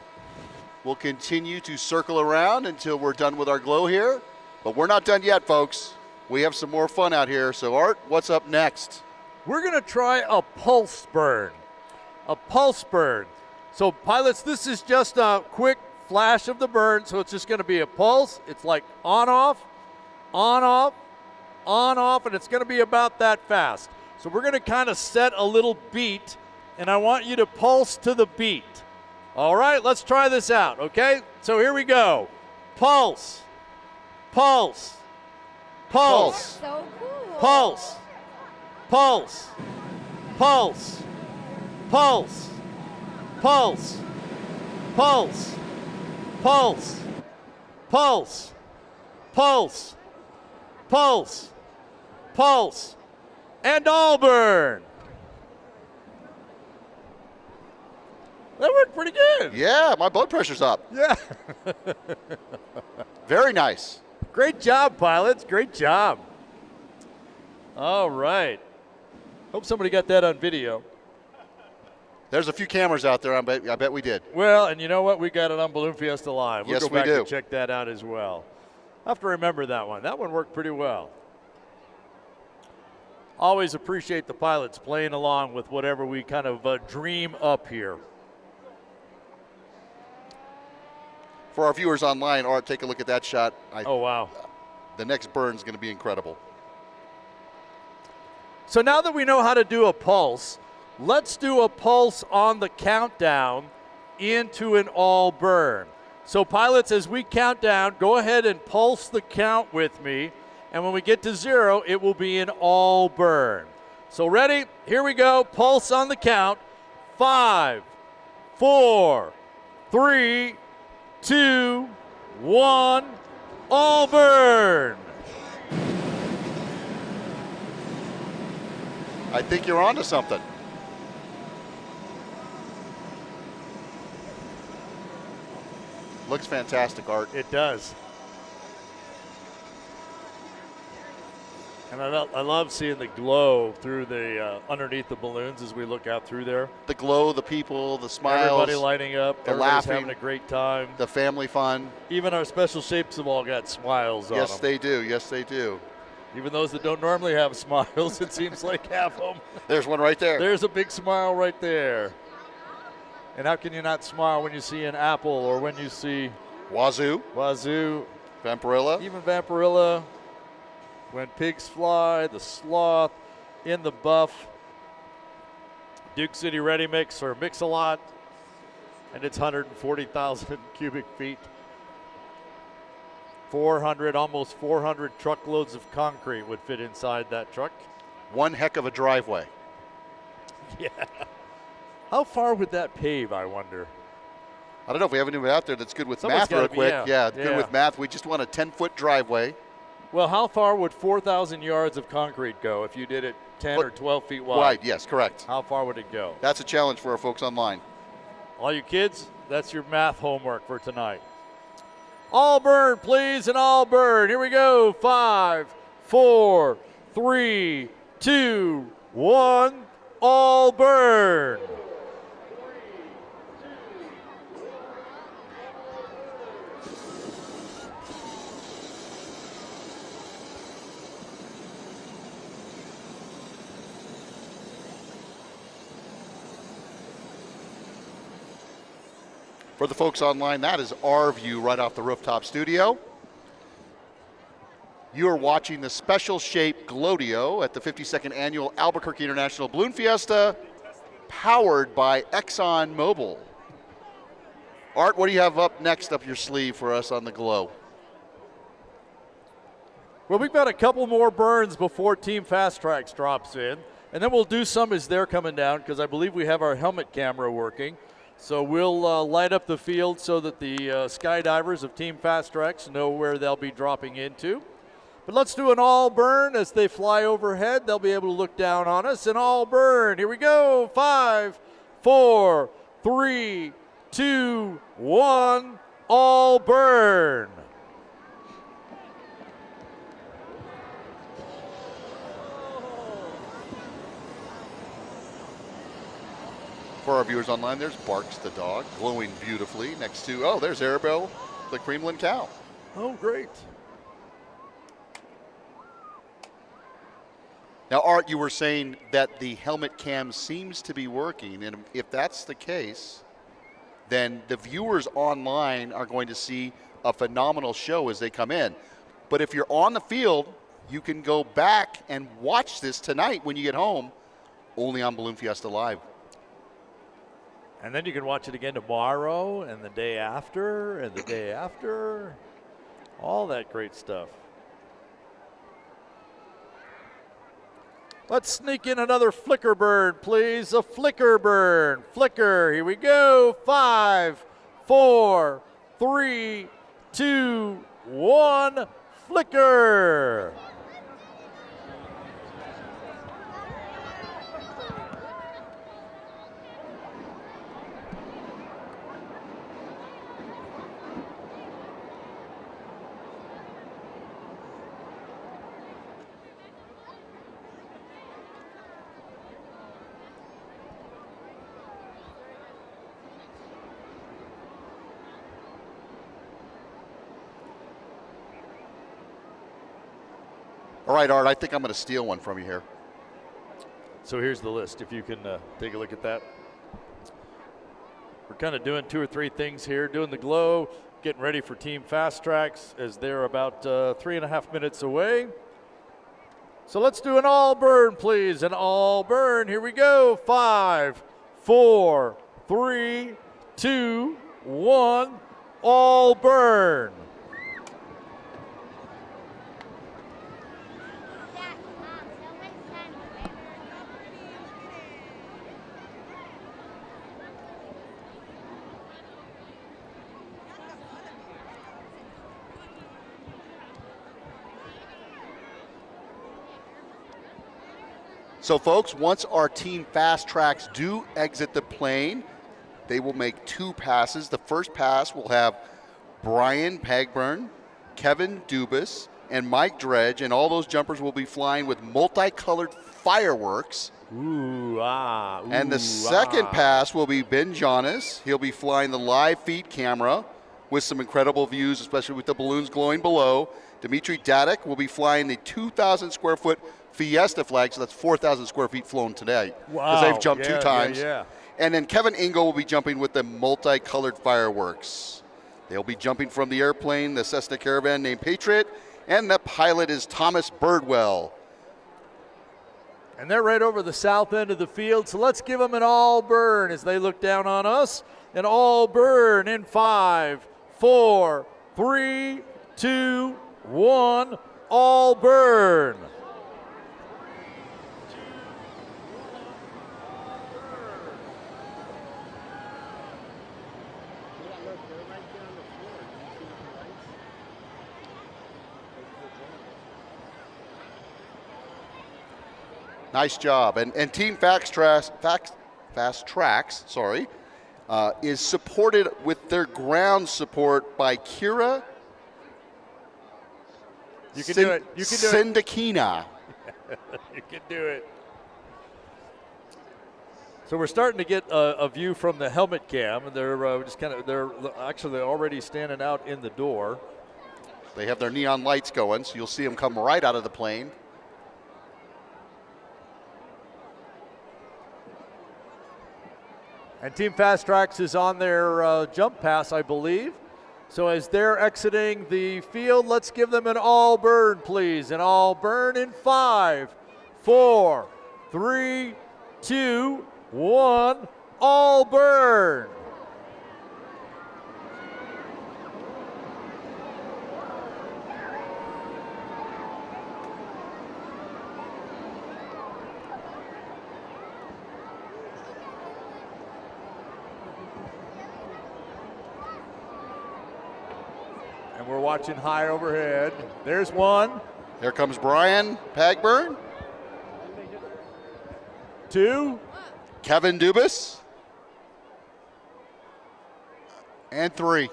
Speaker 3: will continue to circle around until we're done with our glow here. But we're not done yet, folks. We have some more fun out here. So, Art, what's up next?
Speaker 2: We're going to try a pulse burn. A pulse burn. So, pilots, this is just a quick flash of the burn, so it's just going to be a pulse. It's like on off, on off, on off, and it's going to be about that fast. So we're going to kind of set a little beat, and I want you to pulse to the beat. All right, let's try this out, okay? So here we go. Pulse, pulse, pulse,
Speaker 11: So cool.
Speaker 2: pulse, pulse, pulse, pulse, pulse, pulse, pulse, pulse, pulse, pulse, pulse, and all burn. That worked pretty good.
Speaker 3: Yeah, my blood pressure's up.
Speaker 2: Yeah.
Speaker 3: Very nice.
Speaker 2: Great job, pilots. Great job. All right. Hope somebody got that on video.
Speaker 3: There's a few cameras out there. I bet we did.
Speaker 2: Well, and you know what? We got it on Balloon Fiesta Live. We'll
Speaker 3: Yes,
Speaker 2: go
Speaker 3: we
Speaker 2: back
Speaker 3: do.
Speaker 2: and check that out as well. I have to remember that one. That one worked pretty well. Always appreciate the pilots playing along with whatever we kind of dream up here.
Speaker 3: For our viewers online, Art, take a look at that shot.
Speaker 2: Oh, wow.
Speaker 3: The next burn's going to be incredible.
Speaker 2: So now that we know how to do a pulse, let's do a pulse on the countdown into an all burn. So pilots, as we count down, go ahead and pulse the count with me. And when we get to 0, it will be an all burn. So ready? Here we go. Pulse on the count. 5, 4, 3, 2, 1, all burn.
Speaker 3: I think you're onto something. Looks fantastic, Art.
Speaker 2: It does. And I love seeing the glow through the underneath the balloons as we look out through there.
Speaker 3: The glow, the people, the smiles.
Speaker 2: Everybody lighting up.
Speaker 3: The
Speaker 2: Everybody's
Speaker 3: laughing.
Speaker 2: having a great time.
Speaker 3: The family fun.
Speaker 2: Even our special shapes have all got smiles on them.
Speaker 3: Yes, they do. Yes, they do.
Speaker 2: Even those that don't normally have smiles, it seems like have them.
Speaker 3: There's one right there.
Speaker 2: There's a big smile right there. And how can you not smile when you see an apple or when you see
Speaker 3: Wazoo, Vampirilla.
Speaker 2: Even Vampirilla. When pigs fly, the sloth, in the buff, Duke City Ready Mix or Mix-a-Lot, and it's 140,000 cubic feet. almost 400 truckloads of concrete would fit inside that truck.
Speaker 3: One heck of a driveway.
Speaker 2: Yeah. How far would that pave, I wonder?
Speaker 3: I don't know if we have anyone out there that's good with
Speaker 2: Someone's
Speaker 3: math real
Speaker 2: gotta be,
Speaker 3: quick.
Speaker 2: yeah.
Speaker 3: Good with math. We just want a 10-foot driveway.
Speaker 2: Well, how far would 4,000 yards of concrete go if you did it 10 or 12 feet wide?
Speaker 3: Wide, yes, correct.
Speaker 2: How far would it go?
Speaker 3: That's a challenge for our folks online.
Speaker 2: All you kids, that's your math homework for tonight. All burn, please, and all burn. Here we go. 5, 4, 3, 2, 1. All burn.
Speaker 3: For the folks online, that is our view right off the rooftop studio. You are watching the special shape Glowdeo at the 52nd annual Albuquerque International Balloon Fiesta, powered by ExxonMobil. Art, what do you have up next up your sleeve for us on the Glow?
Speaker 2: Well, we've got a couple more burns before Team Fastrax drops in, and then we'll do some as they're coming down because I believe we have our helmet camera working. So we'll light up the field so that the skydivers of Team Fastrax know where they'll be dropping into. But let's do an all burn as they fly overhead. They'll be able to look down on us. An all burn. Here we go. 5, 4, 3, 2, 1. All burn.
Speaker 3: For our viewers online, there's Barks the dog, glowing beautifully next to, oh, there's Arabelle, the Creamlin cow.
Speaker 2: Oh, great.
Speaker 3: Now, Art, you were saying that the helmet cam seems to be working, and if that's the case, then the viewers online are going to see a phenomenal show as they come in. But if you're on the field, you can go back and watch this tonight when you get home, only on Balloon Fiesta Live.
Speaker 2: And then you can watch it again tomorrow and the day after and the day after. All that great stuff. Let's sneak in another flicker burn, please. A flicker burn. Flicker. Here we go. 5, 4, 3, 2, 1. Flicker.
Speaker 3: All right, Art, I think I'm going to steal one from you here.
Speaker 2: So here's the list, if you can take a look at that. We're kind of doing 2 or 3 things here, doing the glow, getting ready for Team Fastrax as they're about 3.5 minutes away. So let's do an all burn, please. An all burn. Here we go. 5, 4, 3, 2, 1. All burn.
Speaker 3: So folks, once our Team Fastrax do exit the plane, they will make 2 passes. The first pass will have Brian Pagburn, Kevin Dubas, and Mike Dredge, and all those jumpers will be flying with multicolored fireworks.
Speaker 2: Ooh, ah. Ooh,
Speaker 3: and the second pass will be Ben Jonas. He'll be flying the live feed camera with some incredible views, especially with the balloons glowing below. Dimitri Dadik will be flying the 2,000 square foot Fiesta flag, so that's 4,000 square feet flown today.
Speaker 2: Wow.
Speaker 3: Because they've jumped 2 times.
Speaker 2: Yeah.
Speaker 3: And then Kevin Engel will be jumping with the multicolored fireworks. They'll be jumping from the airplane, the Cessna Caravan named Patriot, and the pilot is Thomas Birdwell.
Speaker 2: And they're right over the south end of the field, so let's give them an all burn as they look down on us. An all burn in 5, 4, 3, 2, 1. All burn.
Speaker 3: Nice job. And Team Fastrax, is supported with their ground support by Kira
Speaker 2: You can do it. You can do
Speaker 3: Sindakina.
Speaker 2: You can do it. So we're starting to get a view from the helmet cam, and they're they're actually already standing out in the door.
Speaker 3: They have their neon lights going, so you'll see them come right out of the plane.
Speaker 2: And Team Fastrax is on their jump pass, I believe. So as they're exiting the field, let's give them an all burn, please. An all burn in 5, 4, 3, 2, 1. All burn. We're watching high overhead. There's one.
Speaker 3: Here comes Brian Pagburn.
Speaker 2: 2.
Speaker 3: Kevin Dubas. And 3.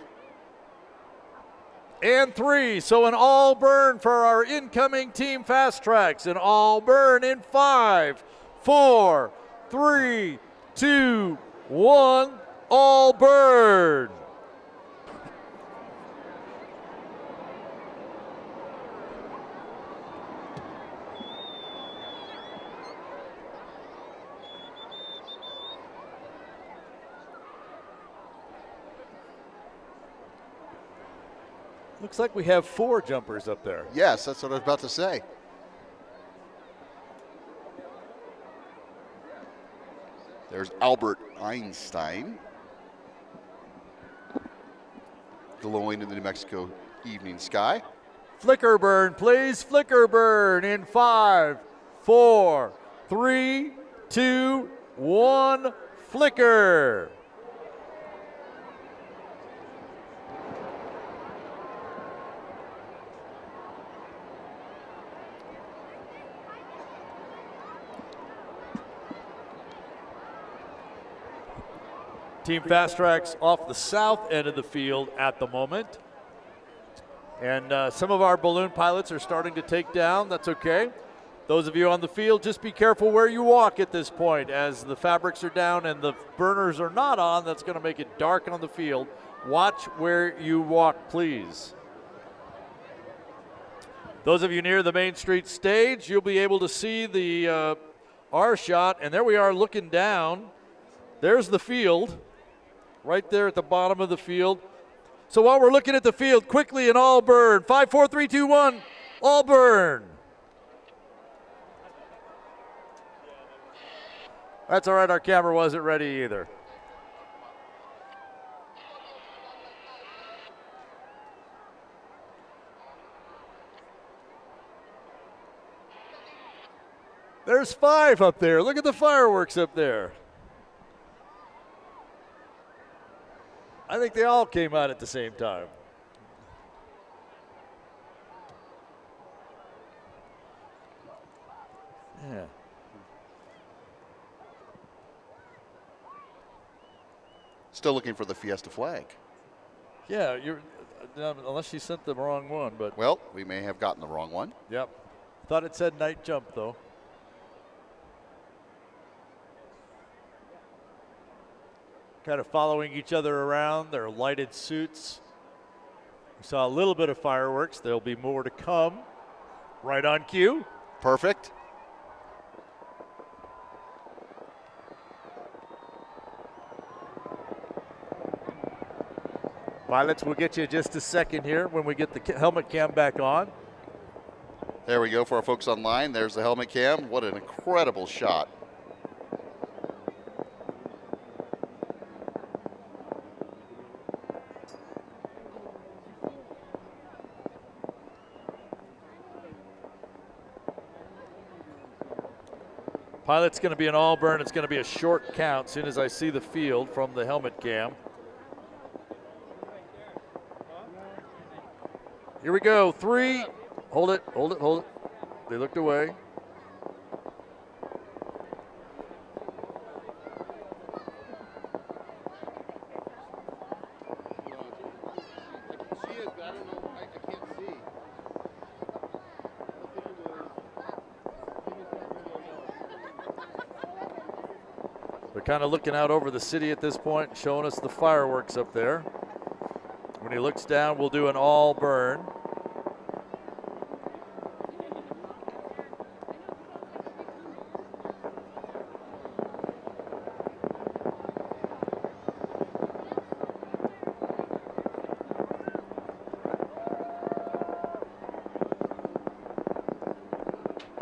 Speaker 2: And 3. So an all burn for our incoming Team Fastrax. An all burn in 5, 4, 3, 2, 1. All burn. Looks like we have 4 jumpers up there.
Speaker 3: Yes, that's what I was about to say. There's Albert Einstein glowing in the New Mexico evening sky.
Speaker 2: Flicker burn, please. Flicker burn in 5, 4, 3, 2, 1. Flicker. Team Fastrax off the south end of the field at the moment. And some of our balloon pilots are starting to take down. That's okay. Those of you on the field, just be careful where you walk at this point. As the fabrics are down and the burners are not on, that's going to make it dark on the field. Watch where you walk, please. Those of you near the Main Street stage, you'll be able to see the our shot, and there we are looking down. There's the field, right there at the bottom of the field. So while we're looking at the field, quickly an all burn. 5, 4, 3, 2, 1, all burn. That's all right, our camera wasn't ready either. There's 5 up there. Look at the fireworks up there. I think they all came out at the same time. Yeah.
Speaker 3: Still looking for the Fiesta flag.
Speaker 2: Yeah, unless she sent the wrong one, but.
Speaker 3: Well, we may have gotten the wrong one.
Speaker 2: Yep. Thought it said night jump, though. Kind of following each other around, their lighted suits. We saw a little bit of fireworks. There'll be more to come. Right on cue.
Speaker 3: Perfect.
Speaker 2: Pilots, we'll get you just a second here when we get the helmet cam back on.
Speaker 3: There we go for our folks online. There's the helmet cam. What an incredible shot.
Speaker 2: Pilot's going to be an all burn. It's going to be a short count as soon as I see the field from the helmet cam. Here we go. 3. Hold it, hold it, hold it. They looked away. They're kind of looking out over the city at this point, showing us the fireworks up there. When he looks down, we'll do an all burn.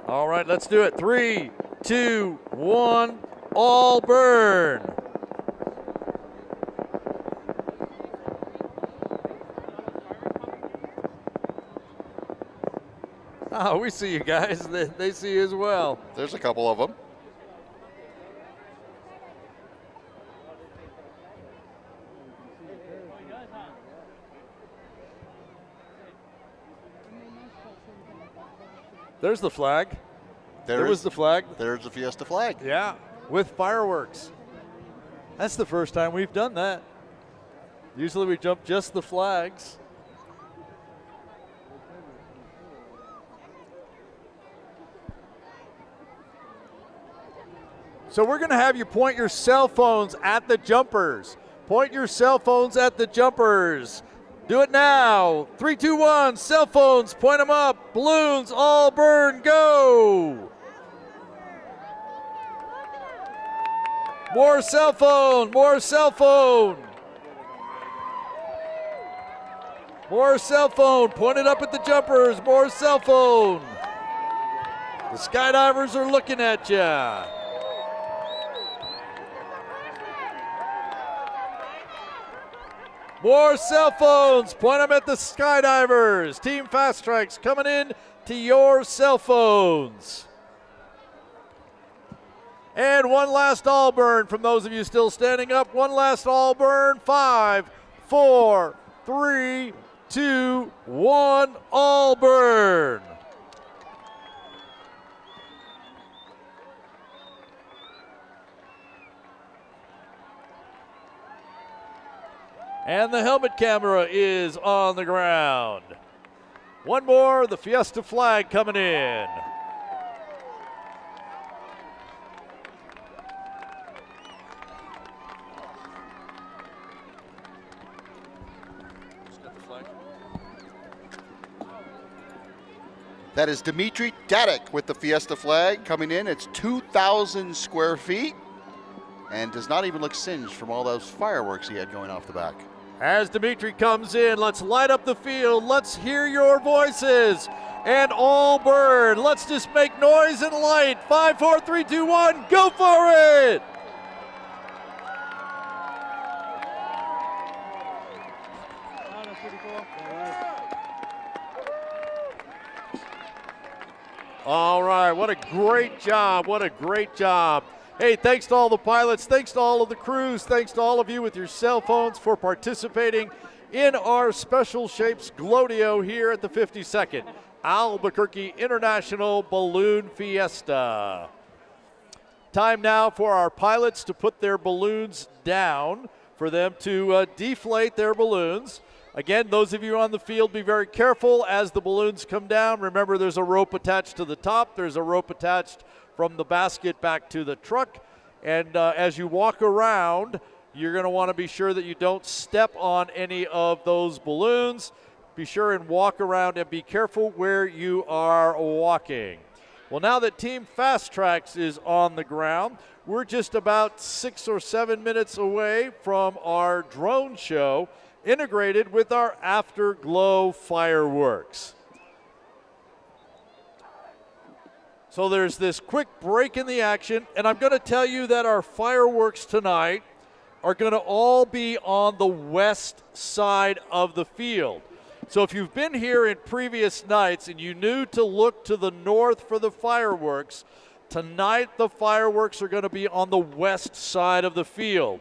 Speaker 2: All right, let's do it. 3, 2, 1, all burn. Oh, we see you guys. They see you as well.
Speaker 3: There's a couple of them.
Speaker 2: There's the flag. There was the flag.
Speaker 3: There's the Fiesta flag.
Speaker 2: Yeah, with fireworks. That's the first time we've done that. Usually we jump just the flags. So we're going to have you point your cell phones at the jumpers. Point your cell phones at the jumpers. Do it now. 3, 2, 1. Cell phones, point them up. Balloons, all burn, go. More cell phone, more cell phone. More cell phone, point it up at the jumpers. More cell phone. The skydivers are looking at you. More cell phones, point them at the skydivers. Team Fastrax coming in to your cell phones. And one last all burn from those of you still standing up. One last all burn. 5, 4, 3, 2, 1, all burn. And the helmet camera is on the ground. One more, the Fiesta flag coming in.
Speaker 3: That is Dmitry Dadik with the Fiesta flag coming in. It's 2,000 square feet and does not even look singed from all those fireworks he had going off the back.
Speaker 2: As Dmitry comes in, let's light up the field. Let's hear your voices. And all bird, let's just make noise and light. 5, 4, 3, 2, 1, go for it! All right, what a great job, what a great job. Hey, thanks to all the pilots, thanks to all of the crews, thanks to all of you with your cell phones for participating in our Special Shapes Glowdeo here at the 52nd Albuquerque International Balloon Fiesta. Time now for our pilots to put their balloons down, for them to deflate their balloons. Again, those of you on the field, be very careful as the balloons come down. Remember, there's a rope attached to the top. There's a rope attached from the basket back to the truck. And as you walk around, you're going to want to be sure that you don't step on any of those balloons. Be sure and walk around and be careful where you are walking. Well, now that Team Fastrax is on the ground, we're just about 6 or 7 minutes away from our drone show, integrated with our afterglow fireworks. So there's this quick break in the action, and I'm going to tell you that our fireworks tonight are going to all be on the west side of the field. So if you've been here in previous nights and you knew to look to the north for the fireworks, tonight the fireworks are going to be on the west side of the field.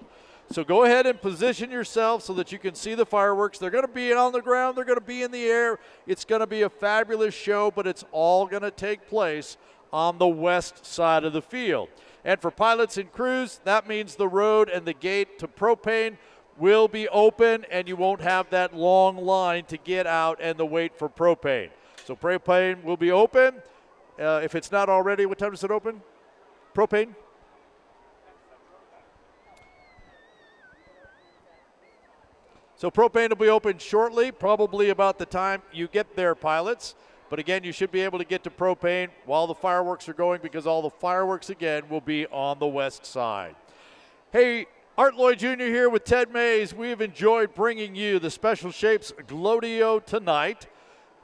Speaker 2: So go ahead and position yourself so that you can see the fireworks. They're going to be on the ground. They're going to be in the air. It's going to be a fabulous show, but it's all going to take place on the west side of the field. And for pilots and crews, that means the road and the gate to propane will be open, and you won't have that long line to get out and the wait for propane. So propane will be open. If it's not already, what time does it open? Propane? So propane will be open shortly, probably about the time you get there, pilots. But again, you should be able to get to propane while the fireworks are going, because all the fireworks, again, will be on the west side. Hey, Art Lloyd Jr. here with Ted Maes. We have enjoyed bringing you the Special Shapes Glowdeo tonight.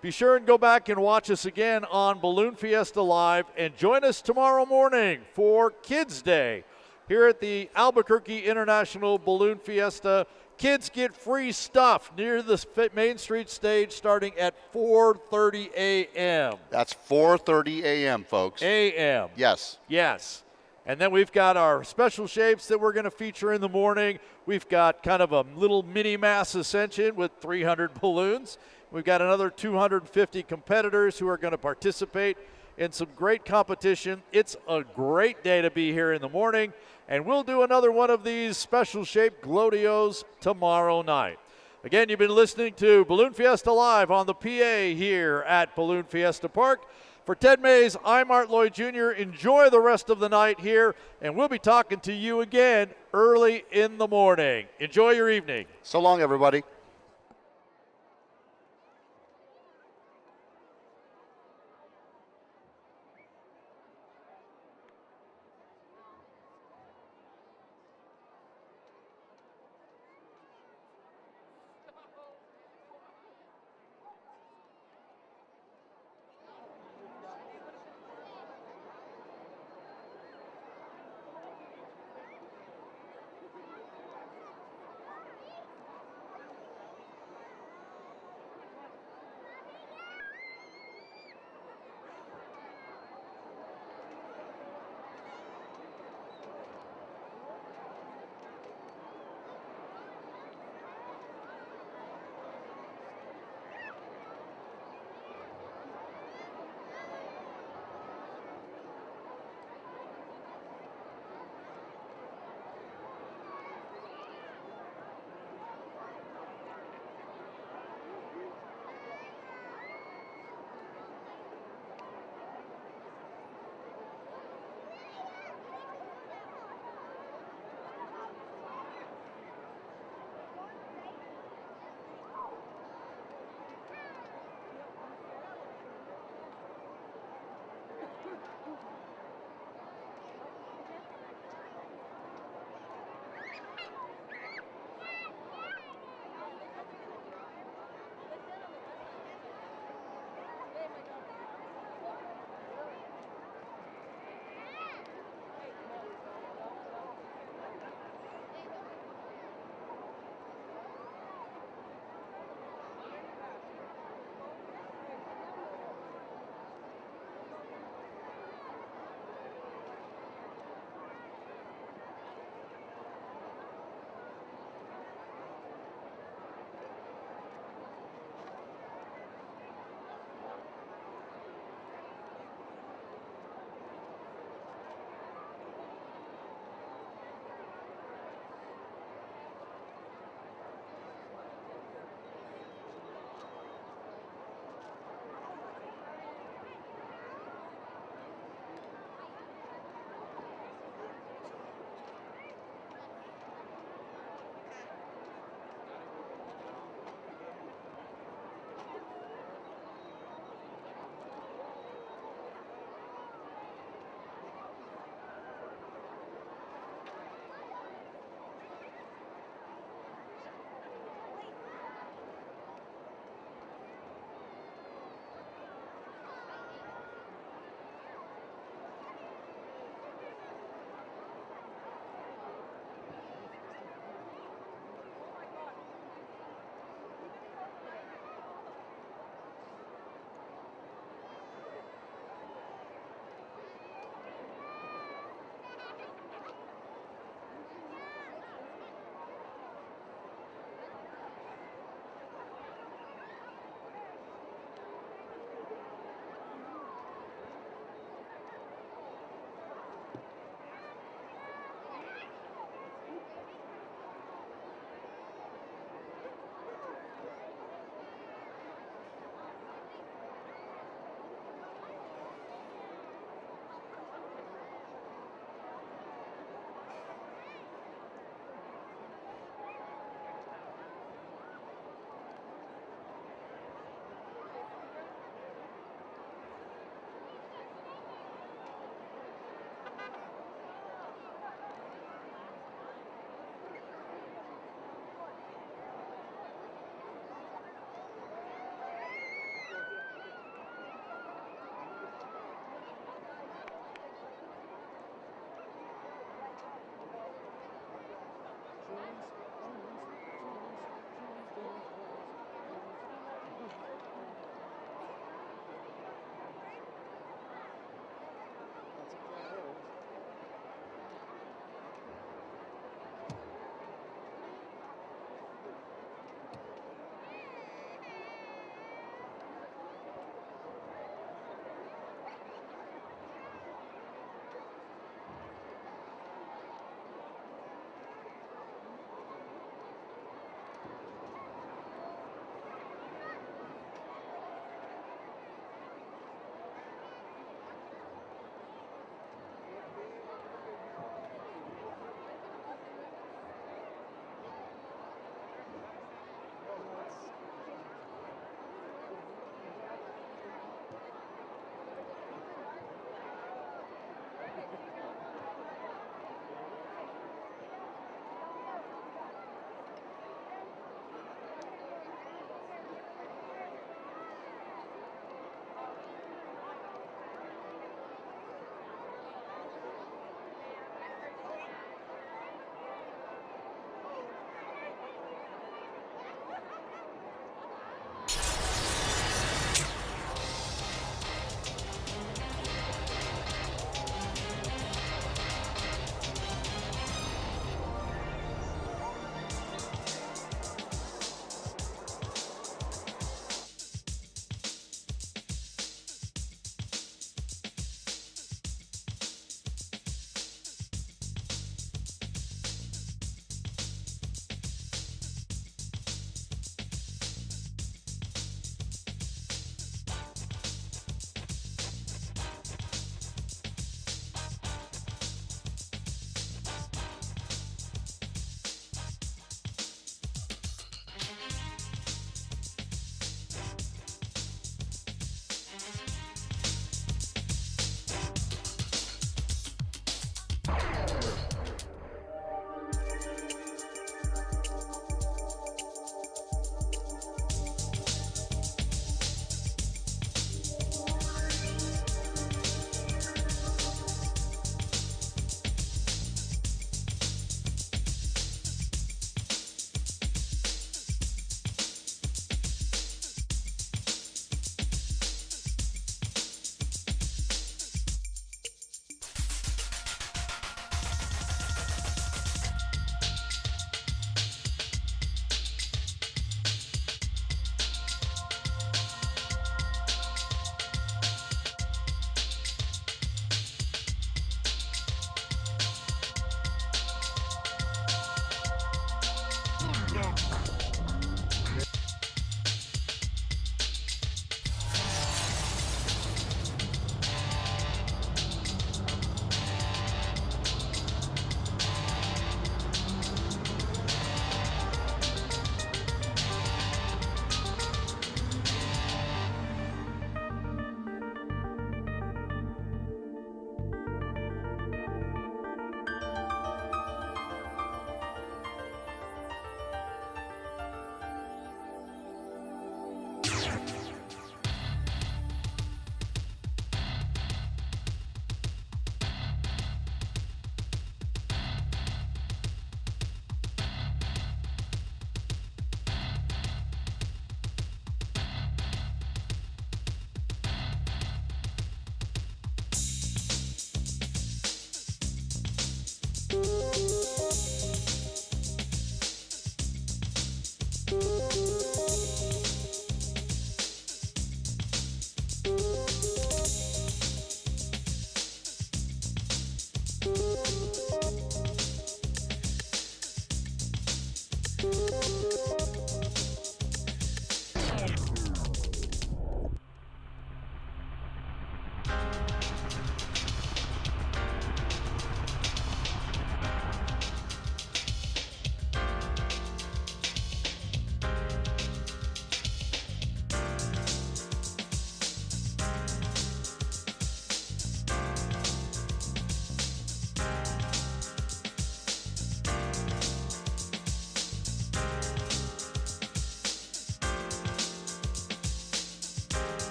Speaker 2: Be sure and go back and watch us again on Balloon Fiesta Live, and join us tomorrow morning for Kids Day here at the Albuquerque International Balloon Fiesta. Kids get free stuff near the Main Street stage starting at 4:30 a.m.
Speaker 3: That's 4:30 a.m., folks.
Speaker 2: A.m.
Speaker 3: Yes.
Speaker 2: Yes. And then we've got our special shapes that we're going to feature in the morning. We've got kind of a little mini Maes ascension with 300 balloons. We've got another 250 competitors who are going to participate in some great competition. It's a great day to be here in the morning. And we'll do another one of these special shaped Glowdeos tomorrow night. Again, you've been listening to Balloon Fiesta Live on the PA here at Balloon Fiesta Park. For Ted Maes, I'm Art Lloyd Jr. Enjoy the rest of the night here, and we'll be talking to you again early in the morning. Enjoy your evening.
Speaker 3: So long, everybody.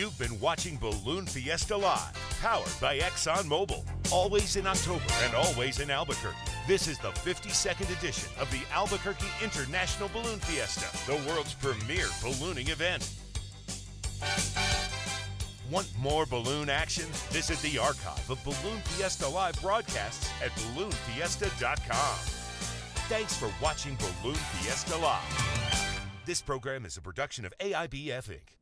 Speaker 1: You've been watching Balloon Fiesta Live, powered by ExxonMobil. Always in October and always in Albuquerque. This is the 52nd edition of the Albuquerque International Balloon Fiesta, the world's premier ballooning event. Want more balloon action? Visit the archive of Balloon Fiesta Live broadcasts at balloonfiesta.com. Thanks for watching Balloon Fiesta Live. This program is a production of AIBF Inc.